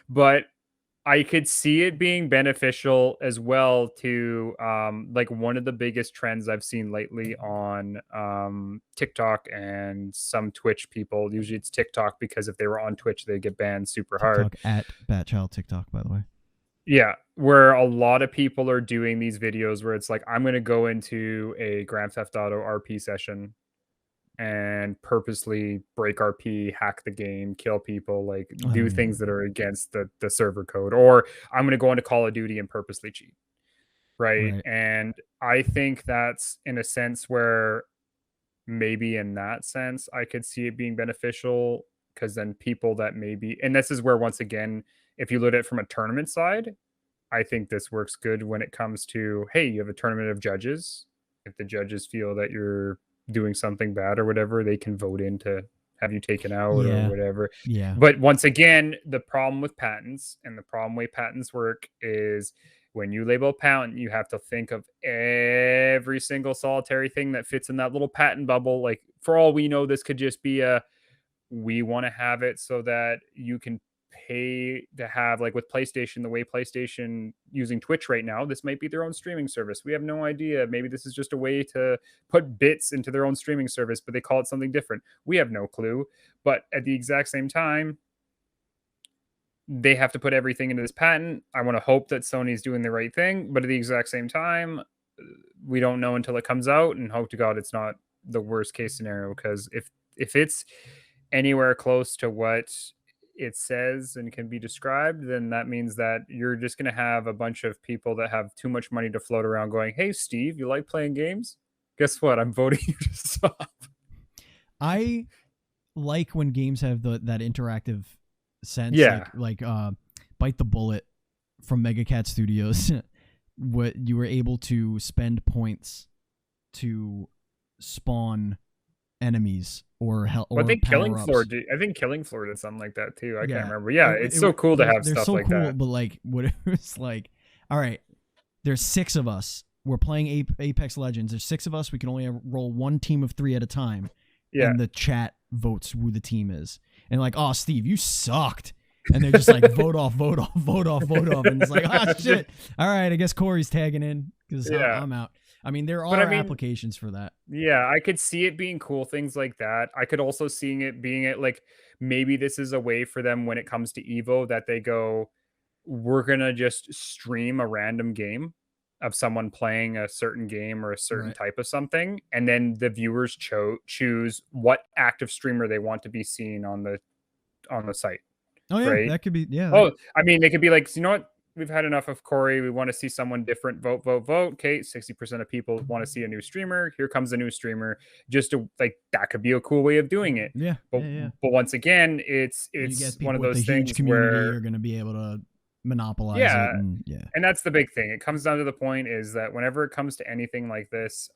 But I could see it being beneficial as well to like one of the biggest trends I've seen lately on TikTok and some Twitch people. Usually it's TikTok because if they were on Twitch, they get banned super hard. At Batchild TikTok, by the way. Yeah, where a lot of people are doing these videos where it's like, I'm going to go into a Grand Theft Auto RP session and purposely break RP, hack the game, kill people, like do things that are against the server code. Or I'm going to go into Call of Duty and purposely cheat. Right? And I think that's in a sense where maybe in that sense, I could see it being beneficial because then people that maybe, and this is where, once again, if you look at it from a tournament side, I think this works good when it comes to, hey, you have a tournament of judges. If the judges feel that you're doing something bad or whatever, they can vote in to have you taken out or Yeah. whatever. Yeah. But once again, the problem with patents and the problem way patents work is when you label a patent, you have to think of every single solitary thing that fits in that little patent bubble. Like, for all we know, this could just be we want to have it so that you can pay to have, like with PlayStation, the way PlayStation using Twitch right now, this might be their own streaming service. We have no idea. Maybe this is just a way to put bits into their own streaming service, but they call it something different. We have no clue. But at the exact same time, they have to put everything into this patent. I want to hope that Sony's doing the right thing, but at the exact same time, we don't know until it comes out, and hope to God it's not the worst case scenario, because if it's anywhere close to what it says and can be described, then that means that you're just going to have a bunch of people that have too much money to float around going, "Hey, Steve, you like playing games? Guess what? I'm voting you to stop." I like when games have that interactive sense. Yeah. Like Bite the Bullet from Mega Cat Studios. What you were able to spend points to spawn enemies or I think Killing power-ups. Floor did. I think Killing Floor did something like that too. I Yeah. can't remember. Yeah, it's so cool to have they're stuff so like cool, that. But like, what it was like, all right, there's 6 of us. We're playing Apex Legends. There's 6 of us. We can only roll one team of 3 at a time. Yeah. And the chat votes who the team is. And like, oh, Steve, you sucked. And they're just like, vote off, vote off, vote off, vote off. And it's like, oh, shit. All right, I guess Kory's tagging in because I'm out. I mean, there are applications for that. Yeah, I could see it being cool things like that. I could also seeing it being it like maybe this is a way for them when it comes to Evo that they go, we're gonna just stream a random game of someone playing a certain game or a certain type of something, and then the viewers choose what active streamer they want to be seen on the site. Oh yeah, right? that could be I mean, they could be like, you know what? We've had enough of Kory. We want to see someone different. Vote, vote, vote. Okay, 60% of people want to see a new streamer. Here comes a new streamer. Just to like that could be a cool way of doing it. Yeah. But once again, it's one of those things where you're going to be able to monopolize it. And that's the big thing. It comes down to the point is that whenever it comes to anything like this,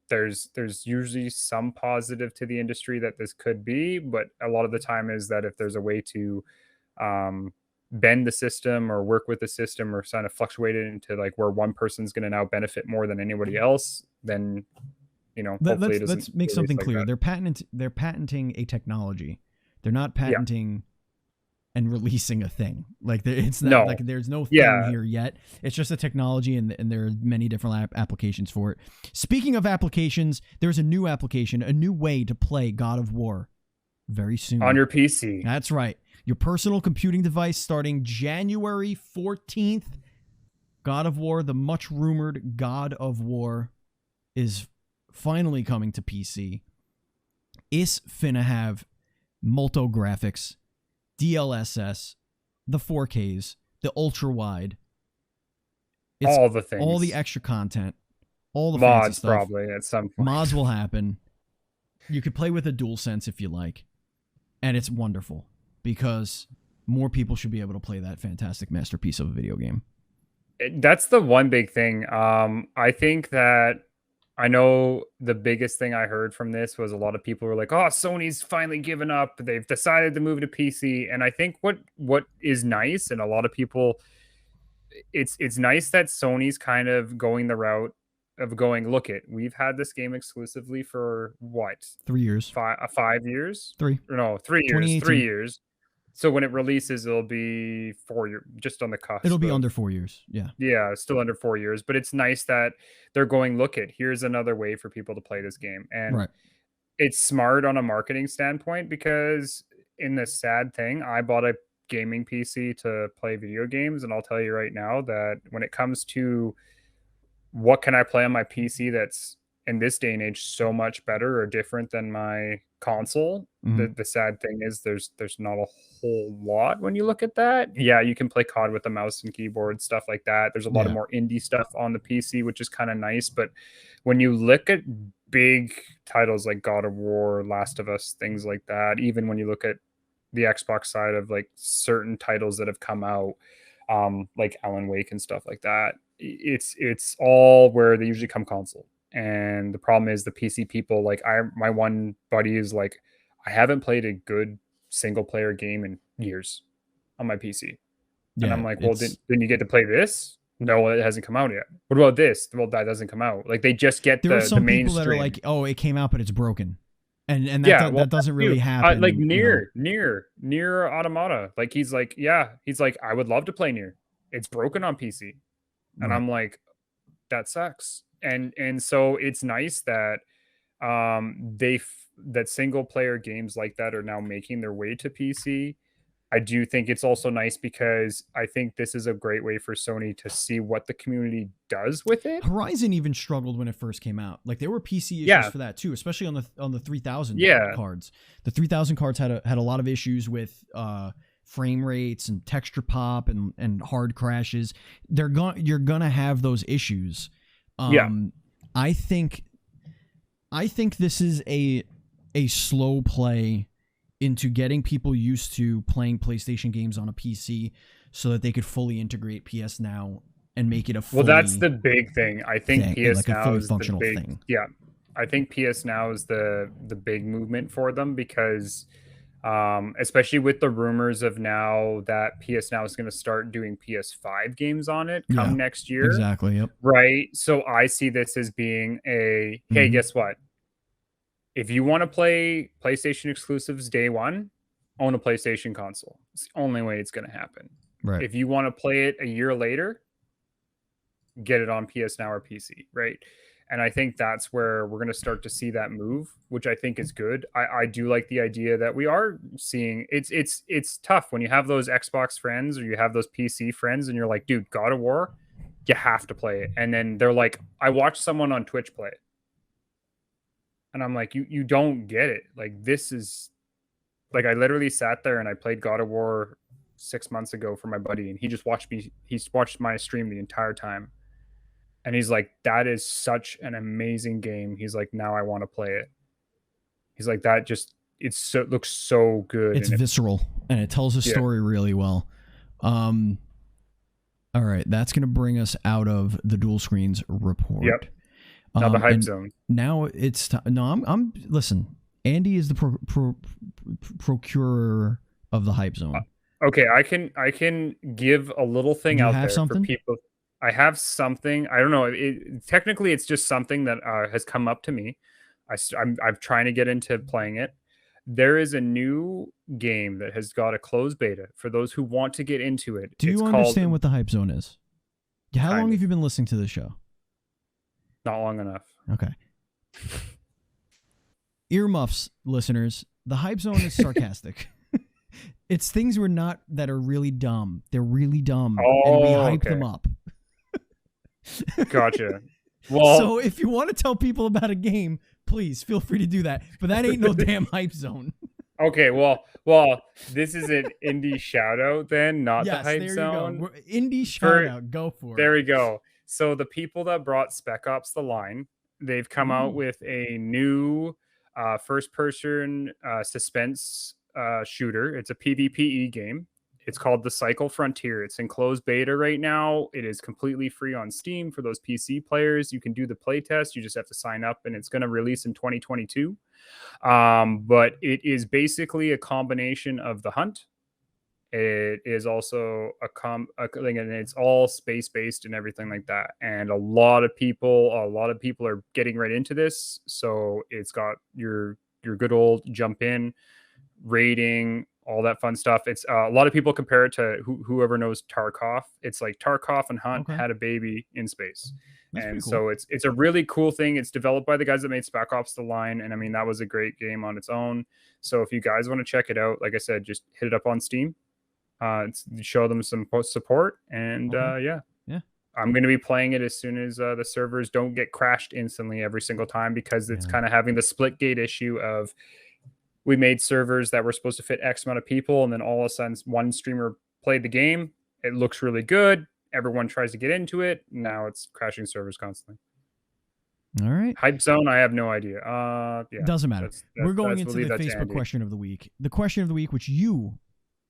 there's usually some positive to the industry that this could be, but a lot of the time is that if there's a way to bend the system or work with the system or kind of fluctuate it into like where one person's going to now benefit more than anybody else, then hopefully let's make something clear. They're patenting a technology. They're not patenting and releasing a thing. Like it's not like there's no thing here yet. It's just a technology, and there are many different applications for it. Speaking of applications, there's a new application, a new way to play God of War very soon on your PC. That's right. Your personal computing device starting January 14th. God of War, the much rumored God of War, is finally coming to PC. It's finna have multo graphics, DLSS, the 4Ks, the ultra wide. All the things. All the extra content. All the mods fancy stuff. Probably at some point. Mods will happen. You could play with a DualSense if you like. And it's wonderful because more people should be able to play that fantastic masterpiece of a video game. That's the one big thing. I think that I know the biggest thing I heard from this was a lot of people were like, "Oh, Sony's finally given up. They've decided to move to PC." And I think what is nice, and a lot of people, it's nice that Sony's kind of going the route of going, look it, we've had this game exclusively for what? 3 years. 5 years? 3. No, 3 years. 3 years. So when it releases, it'll be 4 years, just on the cusp. It'll be under 4 years. Yeah. Yeah, still under 4 years. But it's nice that they're going, look it, here's another way for people to play this game. And it's smart on a marketing standpoint, because in this sad thing, I bought a gaming PC to play video games. And I'll tell you right now that when it comes to what can I play on my PC that's in this day and age so much better or different than my console, the sad thing is there's not a whole lot when you look at that. Yeah, you can play COD with a mouse and keyboard, stuff like that. There's a lot of more indie stuff on the PC, which is kind of nice. But when you look at big titles like God of War, Last of Us, things like that, even when you look at the Xbox side of like certain titles that have come out, like Alan Wake and stuff like that, it's all where they usually come console. And the problem is the PC people, like my one buddy is like, I haven't played a good single player game in years on my PC. And I'm Yeah, like, well, didn't you get to play this? No, it hasn't come out yet. What about this? Well, that doesn't come out. Like they just get there are the some people that are mainstream. like, oh, it came out, but it's broken, and Yeah, well, that doesn't you really happen. like you know. near Automata. Like he's like, I would love to play near. It's broken on PC, and Right. I'm like, that sucks. And so it's nice that that single player games like that are now making their way to PC. I do think it's also nice because I think this is a great way for Sony to see what the community does with it. Horizon even struggled when it first came out. Like there were PC issues Yeah. for that too, especially on the 3000 Yeah. cards. The 3000 cards had a lot of issues with frame rates and texture pop and hard crashes. You're gonna have those issues. Yeah. I think this is a slow play into getting people used to playing PlayStation games on a PC so that they could fully integrate PS Now and make it a fully Well, that's the big thing. I think PS like a Now fully is functional the big thing. Yeah. I think PS Now is the big movement for them because especially with the rumors of now that PS Now is going to start doing PS5 games on it come next year. Exactly. Yep. Right. So I see this as being hey, guess what? If you want to play PlayStation exclusives day one, own a PlayStation console. It's the only way it's going to happen. Right. If you want to play it a year later, get it on PS Now or PC, right? And I think that's where we're going to start to see that move, which I think is good. I do like the idea that we are seeing it's tough when you have those Xbox friends or you have those PC friends and you're like, dude, God of War, you have to play it. And then they're like, I watched someone on Twitch play it. And I'm like, you don't get it. Like, this is like, I literally sat there and I played God of War 6 months ago for my buddy, and he's watched my stream the entire time. And he's like, that is such an amazing game. He's like, now I want to play it. He's like, it looks so good. It's visceral and it tells a story really well. All right, that's going to bring us out of the Dual Screens report. Yep. Now the hype zone. Now it's I'm listen. Andy is the procurer of the hype zone. Okay, I can give a little thing out there for people. I have something. I don't know. Technically, it's just something that has come up to me. I'm trying to get into playing it. There is a new game that has got a closed beta for those who want to get into it. Do you understand what the hype zone is? How long have you been listening to this show? Not long enough. Okay. Earmuffs, listeners. The hype zone is sarcastic. It's things that are really dumb. They're really dumb, and we hype them up. Gotcha. Well, so if you want to tell people about a game, please feel free to do that. But that ain't no damn hype zone. Okay, well, this is an indie shout out then, not the hype zone. Go. Indie shout out. Go for it. There we go. So the people that brought Spec Ops: The Line, they've come out with a new first-person suspense shooter. It's a PvPe game. It's called The Cycle Frontier. It's in closed beta right now. It is completely free on Steam for those PC players. You can do the playtest. You just have to sign up, and it's going to release in 2022. But it is basically a combination of The Hunt. It is also a thing, and it's all space-based and everything like that. And a lot of people are getting right into this. So it's got your good old jump in, raiding, all that fun stuff. It's a lot of people compare it to whoever knows Tarkov. It's like Tarkov and Hunt had a baby in space. That's and so cool. It's a really cool thing. It's developed by the guys that made Spec Ops: The Line. And I mean, that was a great game on its own. So if you guys want to check it out, like I said, just hit it up on Steam. Show them some support. And yeah. I'm going to be playing it as soon as the servers don't get crashed instantly every single time, because it's kind of having the split gate issue of, we made servers that were supposed to fit X amount of people, and then all of a sudden one streamer played the game. It looks really good. Everyone tries to get into it. Now it's crashing servers constantly. All right. Hype zone, I have no idea. Yeah, doesn't matter. We're going into the Facebook question of the week. The question of the week, which you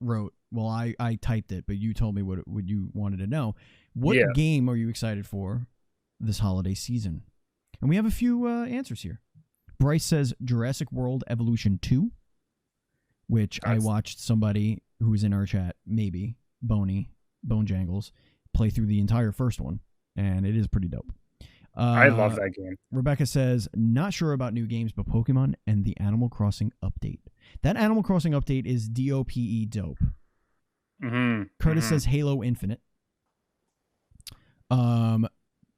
wrote, well, I typed it, but you told me what you wanted to know. What game are you excited for this holiday season? And we have a few answers here. Bryce says Jurassic World Evolution 2. which I watched somebody who's in our chat, maybe Bone Jangles, play through the entire first one, and it is pretty dope. I love that game. Rebecca says, not sure about new games, but Pokemon and the Animal Crossing update. That Animal Crossing update is DOPE dope. Curtis says Halo Infinite.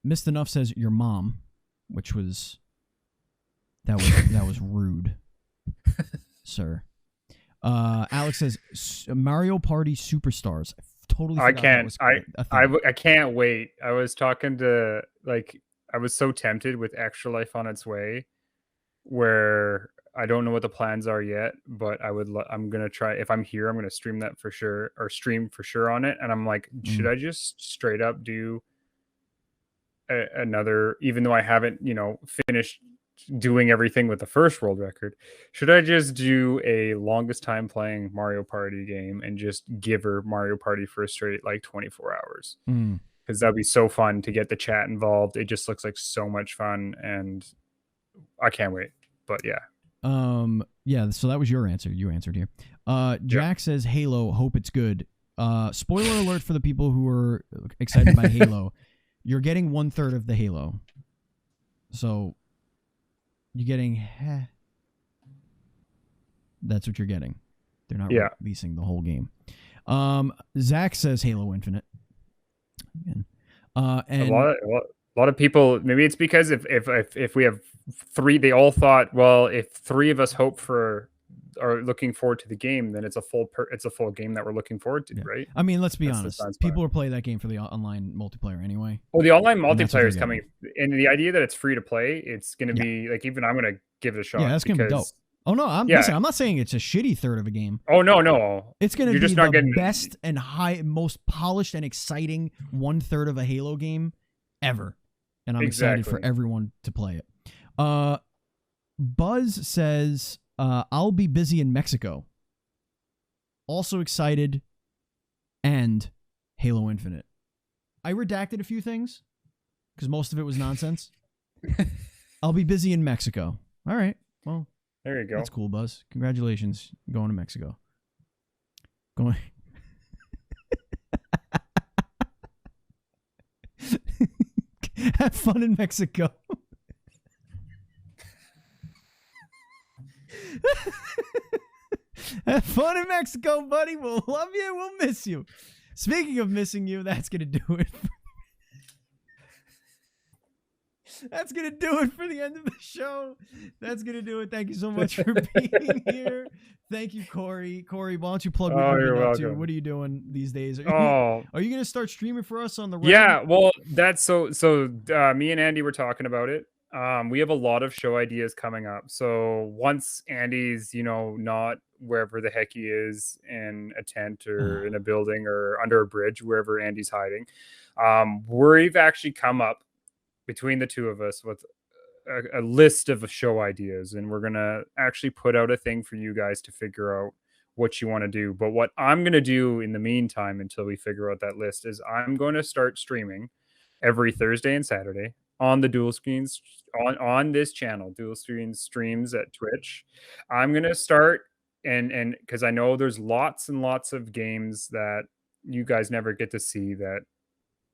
Missed Enough says your mom, which was that was rude, sir. Alex says Mario Party Superstars. Totally. I can't. I can't wait. I was talking to I was so tempted with Extra Life on its way, where I don't know what the plans are yet, but I'm gonna try. If I'm here, I'm gonna stream that for sure, or stream for sure on it. And I'm like, should I just straight up do another, even though I haven't, finished doing everything with the first world record, should I just do a longest time playing Mario Party game and just give her Mario Party for a straight 24 hours? Because that'd be so fun to get the chat involved. It just looks like so much fun, and I can't wait. But yeah. Yeah, so that was your answer. You answered here. Jack says Halo, hope it's good. Spoiler alert for the people who are excited by Halo. You're getting 1/3 of the Halo. So you're getting that's what you're getting. They're not releasing the whole game. Zach says Halo Infinite. Again. And a lot of people, maybe it's because if we have 3, they all thought, well, if 3 of us hope for are looking forward to the game, then it's a full game that we're looking forward to, right? I mean, let's be honest. People are playing that game for the online multiplayer anyway. Well, the online multiplayer is coming, and the idea that it's free to play, it's going to be even I'm going to give it a shot. Yeah, that's going to be dope. Oh no, listen, I'm not saying it's a shitty third of a game. Oh no. It's going to be the best and most polished and exciting 1/3 of a Halo game ever. And I'm excited for everyone to play it. Buzz says, I'll be busy in Mexico. Also excited, and Halo Infinite. I redacted a few things because most of it was nonsense. I'll be busy in Mexico. All right. Well, there you go. That's cool, Buzz. Congratulations going to Mexico. Going. Have fun in Mexico. Have fun in Mexico, buddy. We'll love you. We'll miss you. Speaking of missing you, that's going to do it. That's going to do it for the end of the show. That's going to do it. Thank you so much for being here. Thank you, Kory. Kory, why don't you plug what you're up to? What are you doing these days? Are you going to start streaming for us on the Reddit? Yeah, well, that's so me and Andy were talking about it. We have a lot of show ideas coming up. So once Andy's, not wherever the heck he is, in a tent or in a building or under a bridge, wherever Andy's hiding, we've actually come up between the two of us with a list of show ideas, and we're gonna actually put out a thing for you guys to figure out what you want to do. But what I'm going to do in the meantime, until we figure out that list, is I'm going to start streaming every Thursday and Saturday on the Dual Screens, on this channel, Dual Screens Streams at Twitch. I'm going to start, and because I know there's lots and lots of games that you guys never get to see, that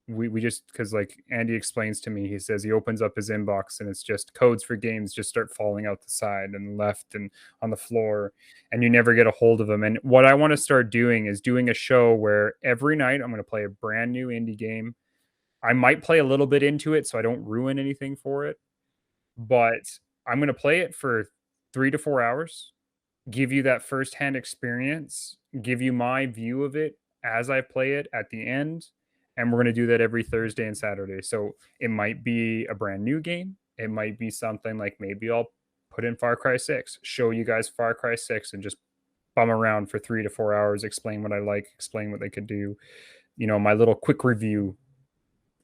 we just, because Andy explains to me, he says he opens up his inbox and it's just codes for games just start falling out the side and left and on the floor, and you never get a hold of them. And what I want to start doing is doing a show where every night I'm going to play a brand new indie game. I might play a little bit into it so I don't ruin anything for it, but I'm going to play it for 3 to 4 hours, give you that firsthand experience, give you my view of it as I play it at the end. And we're going to do that every Thursday and Saturday. So it might be a brand new game. It might be something like, maybe I'll put in Far Cry 6, show you guys Far Cry 6 and just bum around for 3 to 4 hours, explain what I like, explain what they could do, my little quick review.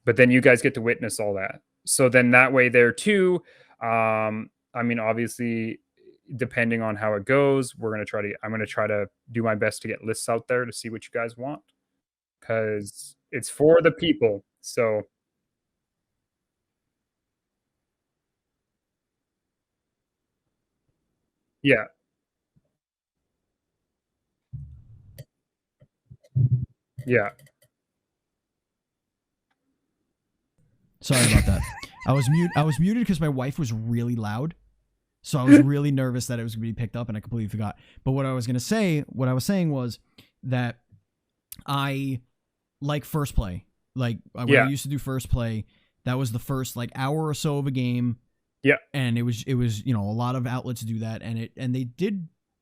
But then you guys get to witness all that. So then that way there too, obviously, depending on how it goes, I'm going to try to do my best to get lists out there to see what you guys want, because it's for the people. So yeah. Yeah. Sorry about that. I was muted because my wife was really loud. So I was really nervous that it was going to be picked up, and I completely forgot. But what I was saying was that I like first play. Like when I used to do first play, that was the first like hour or so of a game. Yeah. And it was a lot of outlets do that, and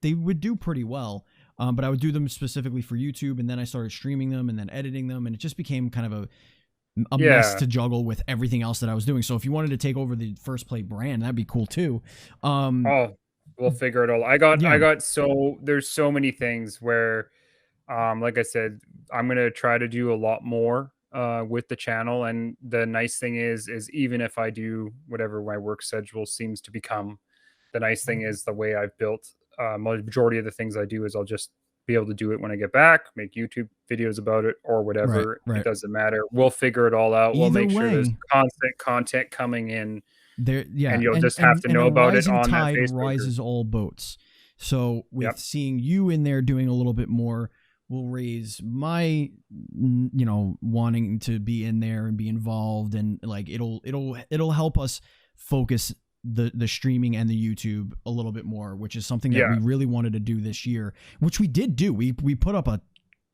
they would do pretty well. But I would do them specifically for YouTube, and then I started streaming them and then editing them, and it just became kind of a mess to juggle with everything else that I was doing. So if you wanted to take over the first play brand, that'd be cool too. We'll figure it all. There's so many things where, like I said, I'm going to try to do a lot more with the channel. And the nice thing is even if I do whatever my work schedule seems to become, the nice thing is the way I've built majority of the things I do is I'll just be able to do it when I get back, make YouTube videos about it or whatever. Right. It doesn't matter. We'll figure it all out. We'll make sure there's constant content coming in. And you'll just have to know about it on that Facebook rises all boats. So with seeing you in there doing a little bit more will raise my wanting to be in there and be involved, and like it'll help us focus the streaming and the YouTube a little bit more, which is something that we really wanted to do this year, which we did do. We put up a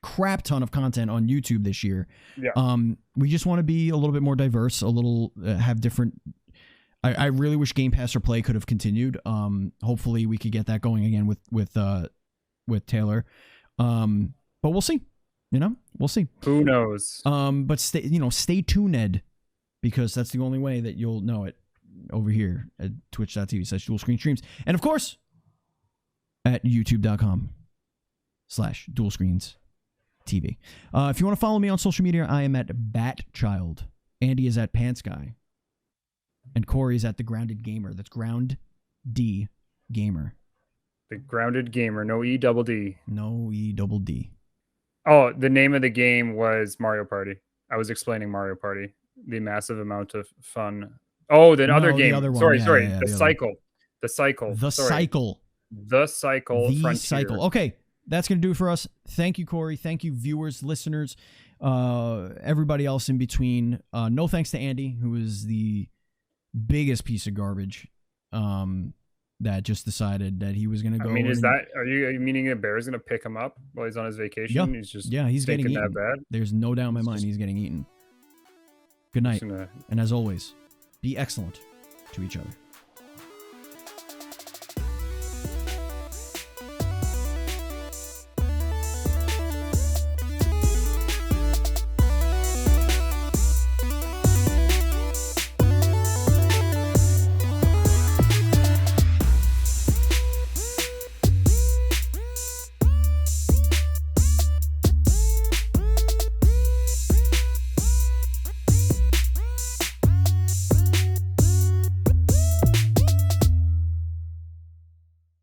crap ton of content on YouTube this year. We just want to be a little bit more diverse, a little have different. I really wish Game Pass or Play could have continued. Hopefully we could get that going again with Taylor. But we'll see. We'll see. Who knows? But stay tuned, because that's the only way that you'll know it over here at twitch.tv/dual screen streams. And of course, at youtube.com/dual screens TV. If you want to follow me on social media, I am at Batchild. Andy is at Pants Guy. And Kory is at The Grounded Gamer. That's Ground D Gamer. The Grounded Gamer. No E-double-D. No E-double-D. Oh, the name of the game was Mario Party. I was explaining Mario Party. The massive amount of fun. Oh, other game. The other one. Sorry. The Cycle. The Cycle. The Cycle. The Cycle. The Frontier. Cycle. Okay. That's going to do it for us. Thank you, Kory. Thank you, viewers, listeners, everybody else in between. No thanks to Andy, who is the biggest piece of garbage that just decided that he was going to go. I mean, are you meaning a bear is going to pick him up while he's on his vacation? Yeah, he's getting eaten. That bad. There's no doubt in my mind he's getting eaten. Good night. And as always, be excellent to each other.